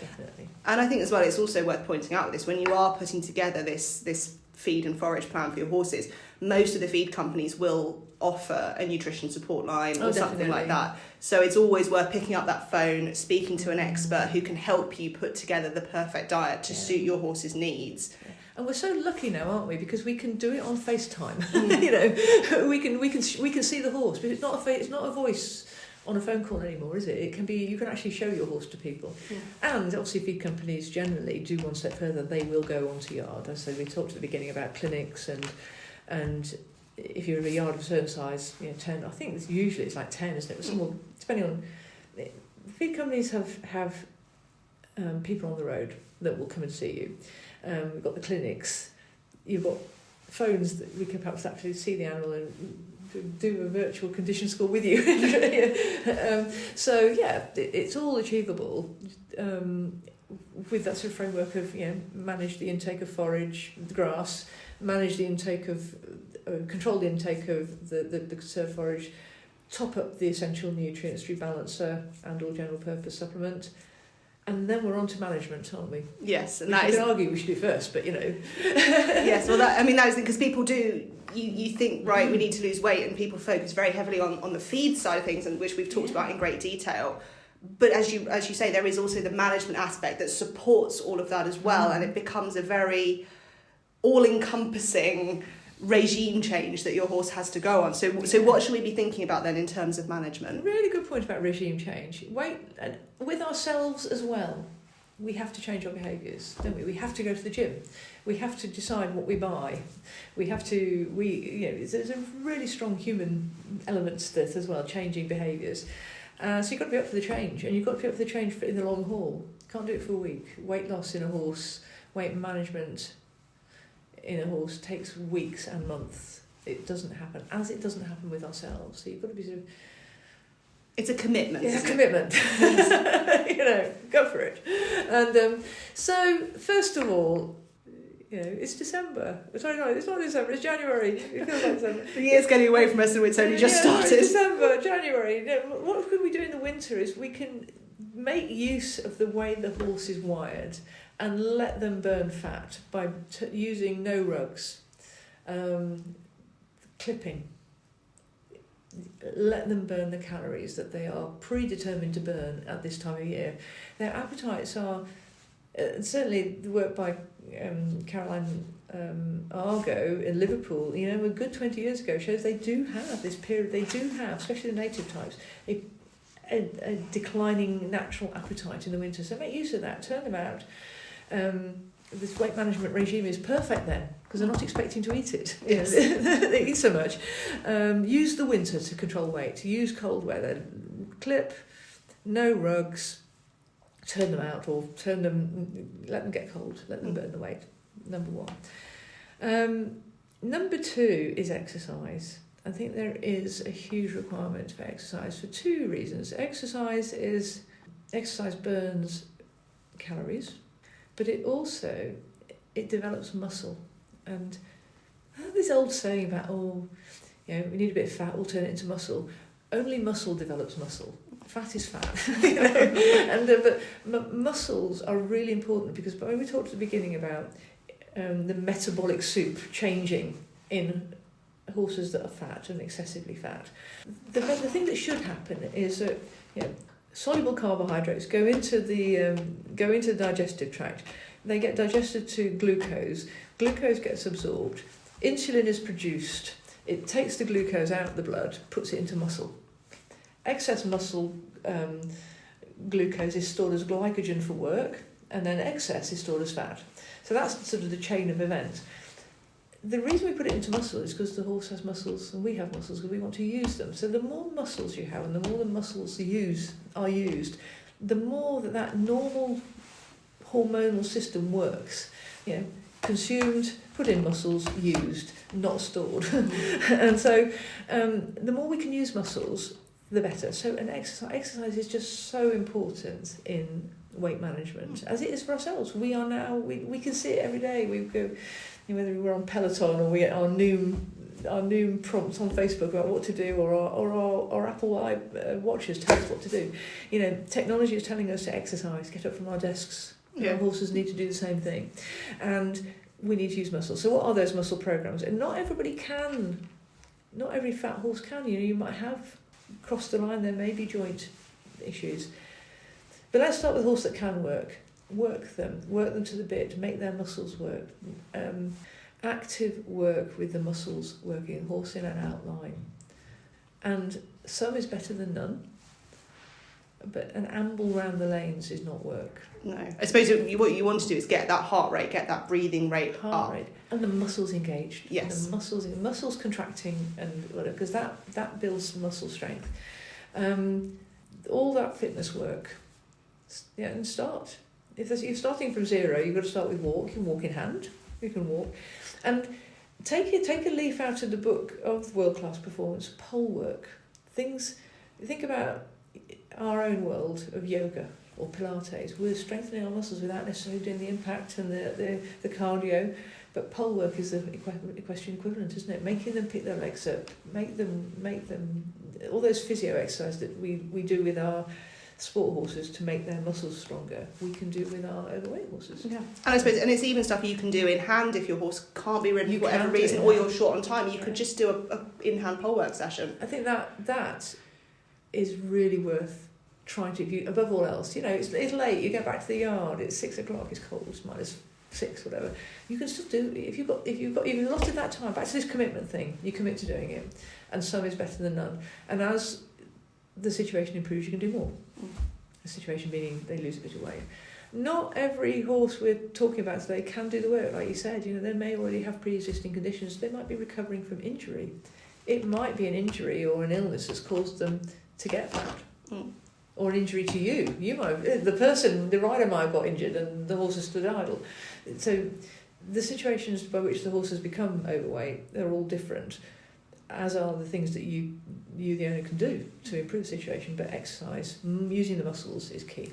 Definitely. And I think as well, it's also worth pointing out this, when you are putting together this feed and forage plan for your horses, most of the feed companies will offer a nutrition support line or something like that. So it's always worth picking up that phone, speaking to an expert who can help you put together the perfect diet to suit your horse's needs. Yeah. And we're so lucky now, aren't we? Because we can do it on FaceTime. We can see the horse, but it's not a voice on a phone call anymore, is it? It can be, you can actually show your horse to people. And obviously feed companies generally do one step further, they will go onto yard. So we talked at the beginning about clinics and if you're in a yard of a certain size, 10, I think usually it's like 10, isn't it? Some will, depending on, feed companies have people on the road that will come and see you. We've got the clinics, you've got phones that we can perhaps actually see the animal and do a virtual condition score with you. It's all achievable with that sort of framework of manage the intake of forage, the grass, manage the intake of control the intake of the conserved forage, top up the essential nutrients through balancer and or general purpose supplement. And then we're on to management, aren't we? Yes, and we can argue we should do first, but Yes, well, that is because people do. You think, right, we need to lose weight, and people focus very heavily on the feed side of things, and which we've talked about in great detail. But as you say, there is also the management aspect that supports all of that as well, and it becomes a very all-encompassing regime change that your horse has to go on. So what should we be thinking about then in terms of management? Really good point about regime change. With ourselves as well, we have to change our behaviours, don't we? We have to go to the gym. We have to decide what we buy. There's a really strong human element to this as well, changing behaviours. So you've got to be up for the change, and you've got to be up for the change in the long haul. Can't do it for a week. Weight loss in a horse weight management in a horse takes weeks and months. It doesn't happen, as it doesn't happen with ourselves. So you've got to be sort of... It's a commitment. It's a commitment. Go for it. And so, first of all, it's December. Sorry, no, it's not December, it's January. It feels like December. The year's getting away from us and it's only just started. December, January. What can we do in the winter is we can make use of the way the horse is wired and let them burn fat by using no rugs, clipping. Let them burn the calories that they are predetermined to burn at this time of year. Their appetites are, certainly the work by Caroline Argo in Liverpool, a good 20 years ago, shows they do have this period, especially the native types, a declining natural appetite in the winter. So make use of that, turn them out. This weight management regime is perfect then, because they're not expecting to eat it. Yes. They eat so much. Use the winter to control weight. Use cold weather. Clip, no rugs. Turn them out, or let them get cold. Let them burn the weight. Number one. Number two is exercise. I think there is a huge requirement for exercise for two reasons. Exercise burns calories, but it develops muscle. And I have this old saying about, we need a bit of fat, we'll turn it into muscle. Only muscle develops muscle. Fat is fat. But muscles are really important, because when we talked at the beginning about the metabolic soup changing in horses that are fat and excessively fat, the thing that should happen is that soluble carbohydrates go into the digestive tract. They get digested to glucose. Glucose gets absorbed. Insulin is produced. It takes the glucose out of the blood, puts it into muscle. Excess muscle glucose is stored as glycogen for work, and then excess is stored as fat. So that's sort of the chain of events. The reason we put it into muscle is because the horse has muscles and we have muscles because we want to use them. So the more muscles you have and the more the muscles are used, the more that normal hormonal system works. Consumed, put in muscles, used, not stored. And so the more we can use muscles, the better. So exercise is just so important in weight management, as it is for ourselves. We can see it every day. We go, whether we're on Peloton or we get our noon prompts on Facebook about what to do, or our Apple watches tell us what to do. Technology is telling us to exercise, get up from our desks. Our horses need to do the same thing, and we need to use muscles. So what are those muscle programs? And not every fat horse can. You might have crossed the line. There may be joint issues, but let's start with a horse that can work them to the bit, make their muscles work. Active work with the muscles working, horse in and out line. And some is better than none, but an amble round the lanes is not work. No. I suppose what you want to do is get that heart rate, get that breathing rate up. And the muscles engaged. Yes. And the muscles contracting, and because that builds muscle strength. All that fitness work, and start. If you're starting from zero, you've got to start with walk. You can walk in hand. You can walk. And take a leaf out of the book of world-class performance, pole work. Think about our own world of yoga or Pilates. We're strengthening our muscles without necessarily doing the impact and the cardio. But pole work is the equestrian equivalent, isn't it? Making them pick their legs up, make them all those physio exercises that we do with our sport horses to make their muscles stronger, we can do with our overweight horses. Yeah. And I suppose, and it's even stuff you can do in hand if your horse can't be ridden for whatever reason, or you're short on time. You could just do a in-hand pole work session. I think that is really worth trying to do. Above all else, it's late. You get back to the yard. It's 6 o'clock. It's cold. It's -6, whatever. You can still do it if you've allotted that time. Back to this commitment thing. You commit to doing it, and some is better than none. And as the situation improves, you can do more. The situation meaning they lose a bit of weight. Not every horse we're talking about today can do the work, like you said. They may already have pre-existing conditions. They might be recovering from injury. It might be an injury or an illness that's caused them to get fat. Or an injury to you. The rider might have got injured and the horse has stood idle. So the situations by which the horse has become overweight, they're all different, as are the things that you the owner can do to improve the situation. But exercise, using the muscles, is key.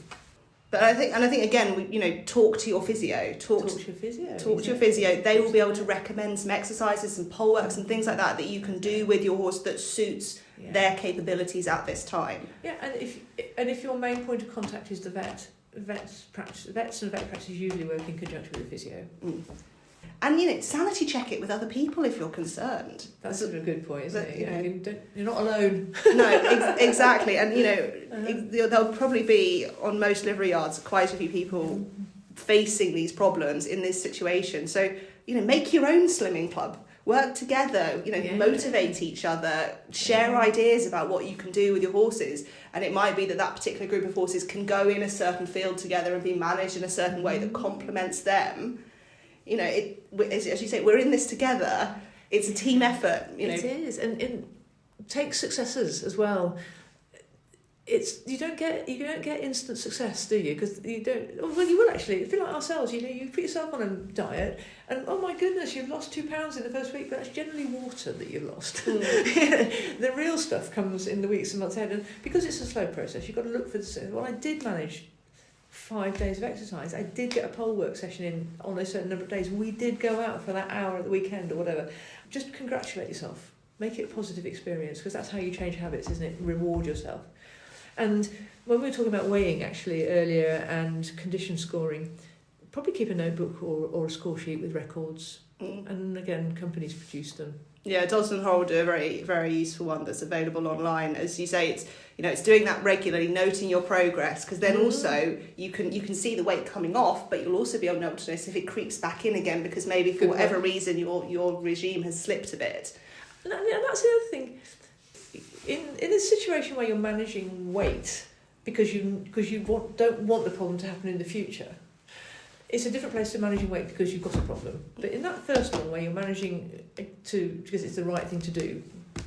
But I think again, talk to your physio. Talk to your physio. Talk to your physio. They will be able to recommend some exercises, some pole works, and things like that you can do with your horse that suits their capabilities at this time. Yeah, and if your main point of contact is the vet, vets and vet practice usually work in conjunction with the physio. And sanity check it with other people if you're concerned. That's a good point, isn't it? You're not alone. No, exactly. And there'll probably be on most livery yards quite a few people facing these problems in this situation. So make your own slimming club. Work together, motivate each other, share ideas about what you can do with your horses. And it might be that particular group of horses can go in a certain field together and be managed in a certain way that complements them. As you say, we're in this together. It's a team effort. It is, and it takes successes as well. You don't get instant success, do you? Because you don't. Well, you will actually. Feel like ourselves. You put yourself on a diet, and oh my goodness, you've lost 2 pounds in the first week, but that's generally water that you've lost. The real stuff comes in the weeks and months ahead, and because it's a slow process, you've got to look for the. Well, I did manage 5 days of exercise. I did get a pole work session in on a certain number of days. We did go out for that hour at the weekend or whatever. Just congratulate yourself. Make it a positive experience, because that's how you change habits, isn't it? Reward yourself. And when we were talking about weighing actually earlier and condition scoring, probably keep a notebook or a score sheet with records. And again, companies produce them. Yeah, Dodson Hall do a very, very useful one that's available online. As you say, it's doing that regularly, noting your progress, because then also you can see the weight coming off, but you'll also be able to notice if it creeps back in again, because maybe for whatever reason your regime has slipped a bit. And that's the other thing. In a situation where you're managing weight because you don't want the problem to happen in the future, it's a different place to managing weight because you've got a problem. But in that first one where you're managing because it's the right thing to do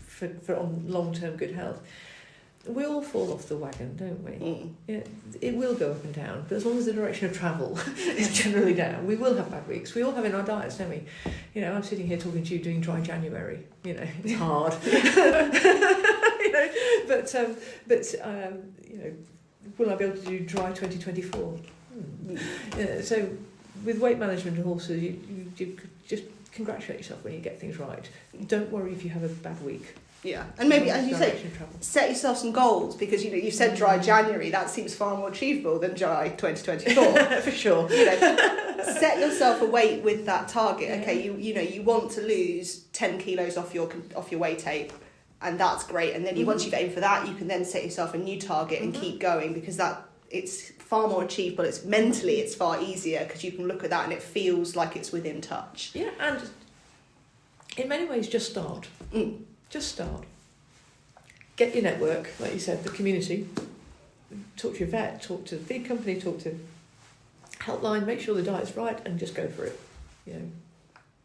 for on long-term good health, we all fall off the wagon, don't we? It will go up and down, but as long as the direction of travel is generally down, we will have bad weeks. We all have in our diets, don't we? I'm sitting here talking to you doing dry January. It's hard. Will I be able to do dry 2024? So with weight management and horses, you just congratulate yourself when you get things right. Don't worry if you have a bad week. Yeah, and maybe, as you say, set yourself some goals, because you said dry January. That seems far more achievable than dry 2024 for sure. Set yourself a weight with that target. Okay, you want to lose 10 kilos off your weight tape, and that's great. And then once you've aimed for that, you can then set yourself a new target and keep going, because it's far more achievable. It's far easier, because you can look at that and it feels like it's within touch. Yeah, and in many ways, just start. Just start. Get your network, like you said, the community. Talk to your vet, talk to the feed company, talk to helpline, make sure the diet's right, and just go for it.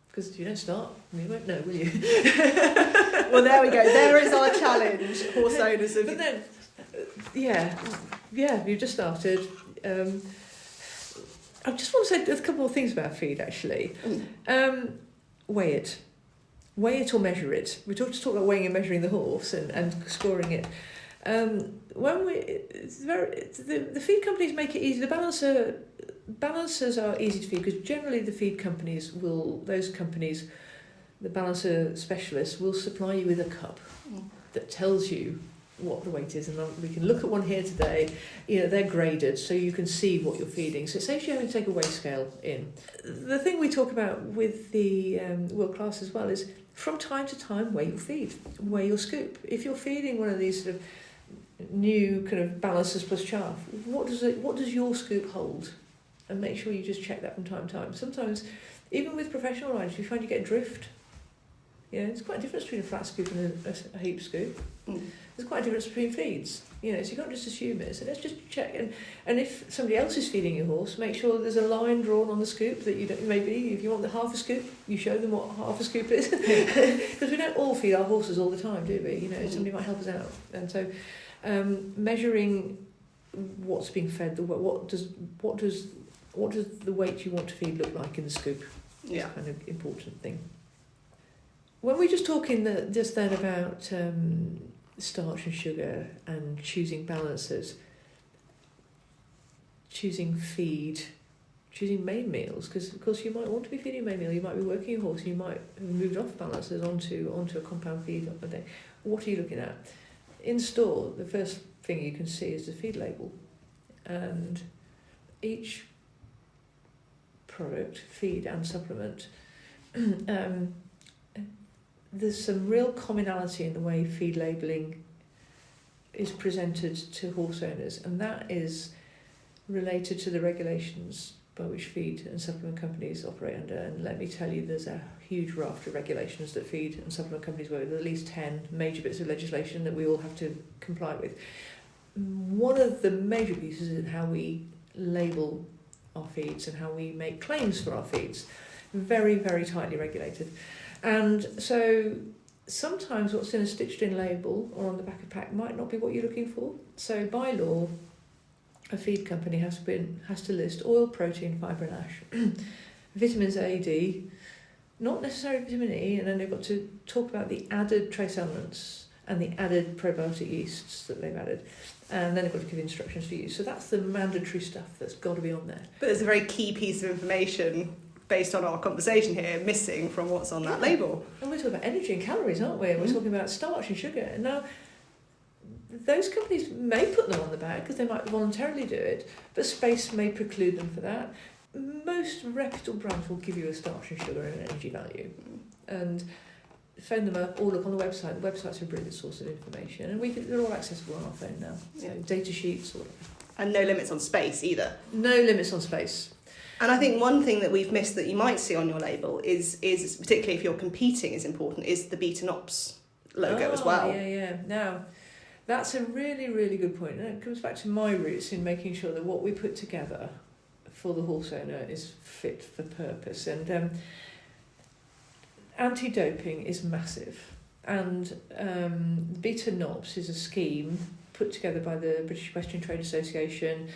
Because if you don't start, you won't know, will you? Well, there we go. There is our challenge, horse owners. But then, you've just started. I just want to say a couple of things about feed, actually. Weigh it. Weigh it or measure it. We talked about weighing and measuring the horse and scoring it. The feed companies make it easy. The balancers are easy to feed, because generally the feed companies the balancer specialists will supply you with a cup that tells you what the weight is, and we can look at one here today. They're graded so you can see what you're feeding, so it saves you having to take a weigh scale in. The thing we talk about with the world class as well is, from time to time, weigh your feed, weigh your scoop. If you're feeding one of these sort of new kind of balancers plus chaff, what does your scoop hold? And make sure you just check that from time to time. Sometimes, even with professional riders, you find you get drift. It's quite a difference between a flat scoop and a heap scoop. There's quite a difference between feeds, so you can't just assume it. So let's just check. And if somebody else is feeding your horse, make sure there's a line drawn on the scoop that you don't. Maybe if you want the half a scoop, you show them what half a scoop is, because we don't all feed our horses all the time, do we? Somebody might help us out. And so, measuring what's being fed, what does what does the weight you want to feed look like in the scoop? Yeah. It's kind of important thing. When we're just talking just then about starch and sugar and choosing balances, choosing feed, choosing main meals, because of course you might want to be feeding a main meal, you might be working your horse, you might have moved off balances onto a compound feed on a day. What are you looking at? In store, the first thing you can see is the feed label, and each product, feed and supplement, there's some real commonality in the way feed labelling is presented to horse owners, and that is related to the regulations by which feed and supplement companies operate under. And let me tell you, there's a huge raft of regulations that feed and supplement companies work with, at least 10 major bits of legislation that we all have to comply with. One of the major pieces is how we label our feeds and how we make claims for our feeds. Very, very tightly regulated. And so sometimes what's in a stitched-in label or on the back of pack might not be what you're looking for. So by law, a feed company has to list oil, protein, fibre and ash, vitamins A, D, not necessarily vitamin E, and then they've got to talk about the added trace elements and the added probiotic yeasts that they've added. And then they've got to give instructions for use. So that's the mandatory stuff that's got to be on there. But there's a very key piece of information based on our conversation here missing from what's on that label. And we're talking about energy and calories, aren't we? And we're talking about starch and sugar. And now, those companies may put them on the bag because they might voluntarily do it, but space may preclude them for that. Most reputable brands will give you a starch and sugar and energy value. And phone them up or look on the website. The website's a brilliant source of information, and they're all accessible on our phone now. So data sheets or whatever. And no limits on space either. No limits on space. And I think one thing that we've missed that you might see on your label is particularly if you're competing is important, is the Beta Nops logo as well. Yeah. Now, that's a really, really good point. And it comes back to my roots in making sure that what we put together for the horse owner is fit for purpose. And anti-doping is massive. And Beta Nops is a scheme put together by the British Equestrian Trade Association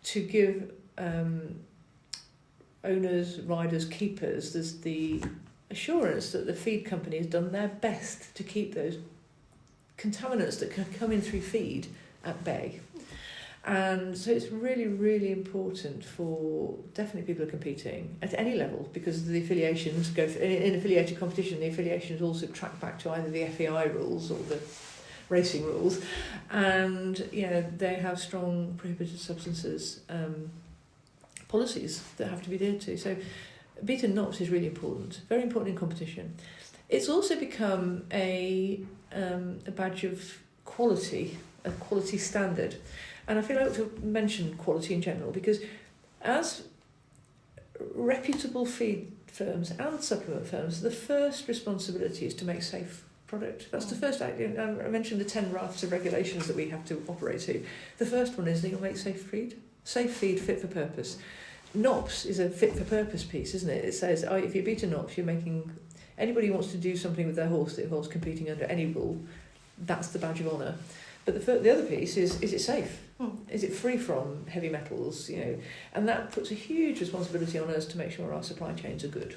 to give owners, riders, keepers, there's the assurance that the feed company has done their best to keep those contaminants that can come in through feed at bay. And so it's really, really important for definitely people who are competing at any level, because the affiliations go in affiliated competition, the affiliations also track back to either the FEI rules or the racing rules, and they have strong prohibited substances policies that have to be adhered to. So Beta Nops is really important, very important in competition. It's also become a badge of quality, a quality standard. And I feel like to mention quality in general, because as reputable feed firms and supplement firms, the first responsibility is to make safe product. That's the first. I mentioned the 10 rafts of regulations that we have to operate to. The first one is that you'll make safe feed fit for purpose. NOPS is a fit for purpose piece, isn't it? It says if you beat a NOPS, you're making anybody who wants to do something with their horse that involves competing under any rule, that's the badge of honour. But the other piece is it safe? Is it free from heavy metals? And that puts a huge responsibility on us to make sure our supply chains are good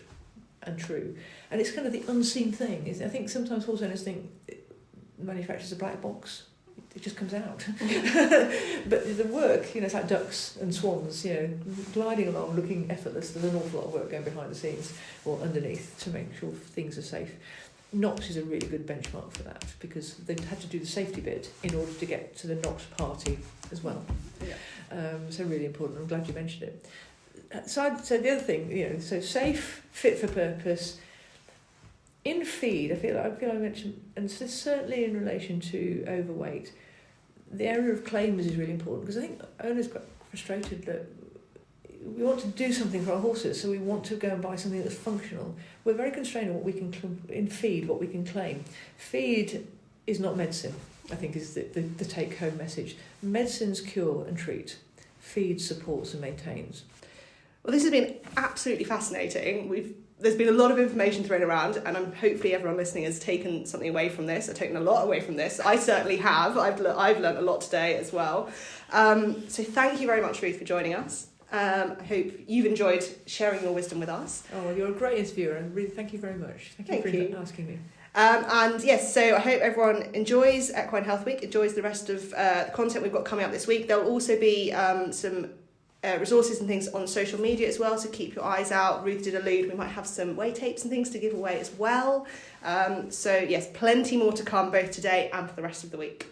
and true. And it's kind of the unseen thing. I think sometimes horse owners think manufacturers a black box. It just comes out. But the work, it's like ducks and swans, gliding along, looking effortless. There's an awful lot of work going behind the scenes or underneath to make sure things are safe. NOPS is a really good benchmark for that, because they've had to do the safety bit in order to get to the NOPS party as well. Yeah. So really important. I'm glad you mentioned it. So the other thing, so safe, fit for purpose. In feed, I feel I mentioned, and so certainly in relation to overweight, the area of claims is really important, because I think owners get frustrated that we want to do something for our horses, so we want to go and buy something that's functional. We're very constrained on what we can in feed, what we can claim. Feed is not medicine, I think, is the take-home message. Medicines cure and treat. Feed supports and maintains. Well, this has been absolutely fascinating. There's been a lot of information thrown around, and hopefully everyone listening has taken something away from this. I've taken a lot away from this. I certainly have. I've learned a lot today as well. So thank you very much, Ruth, for joining us. I hope you've enjoyed sharing your wisdom with us. Oh, well, you're a great interviewer, and really thank you very much. Thank you for asking me. And yes, so I hope everyone enjoys Equine Health Week, enjoys the rest of the content we've got coming up this week. There'll also be some resources and things on social media as well, so keep your eyes out. Ruth did allude we might have some weight tapes and things to give away as well. So yes, plenty more to come both today and for the rest of the week.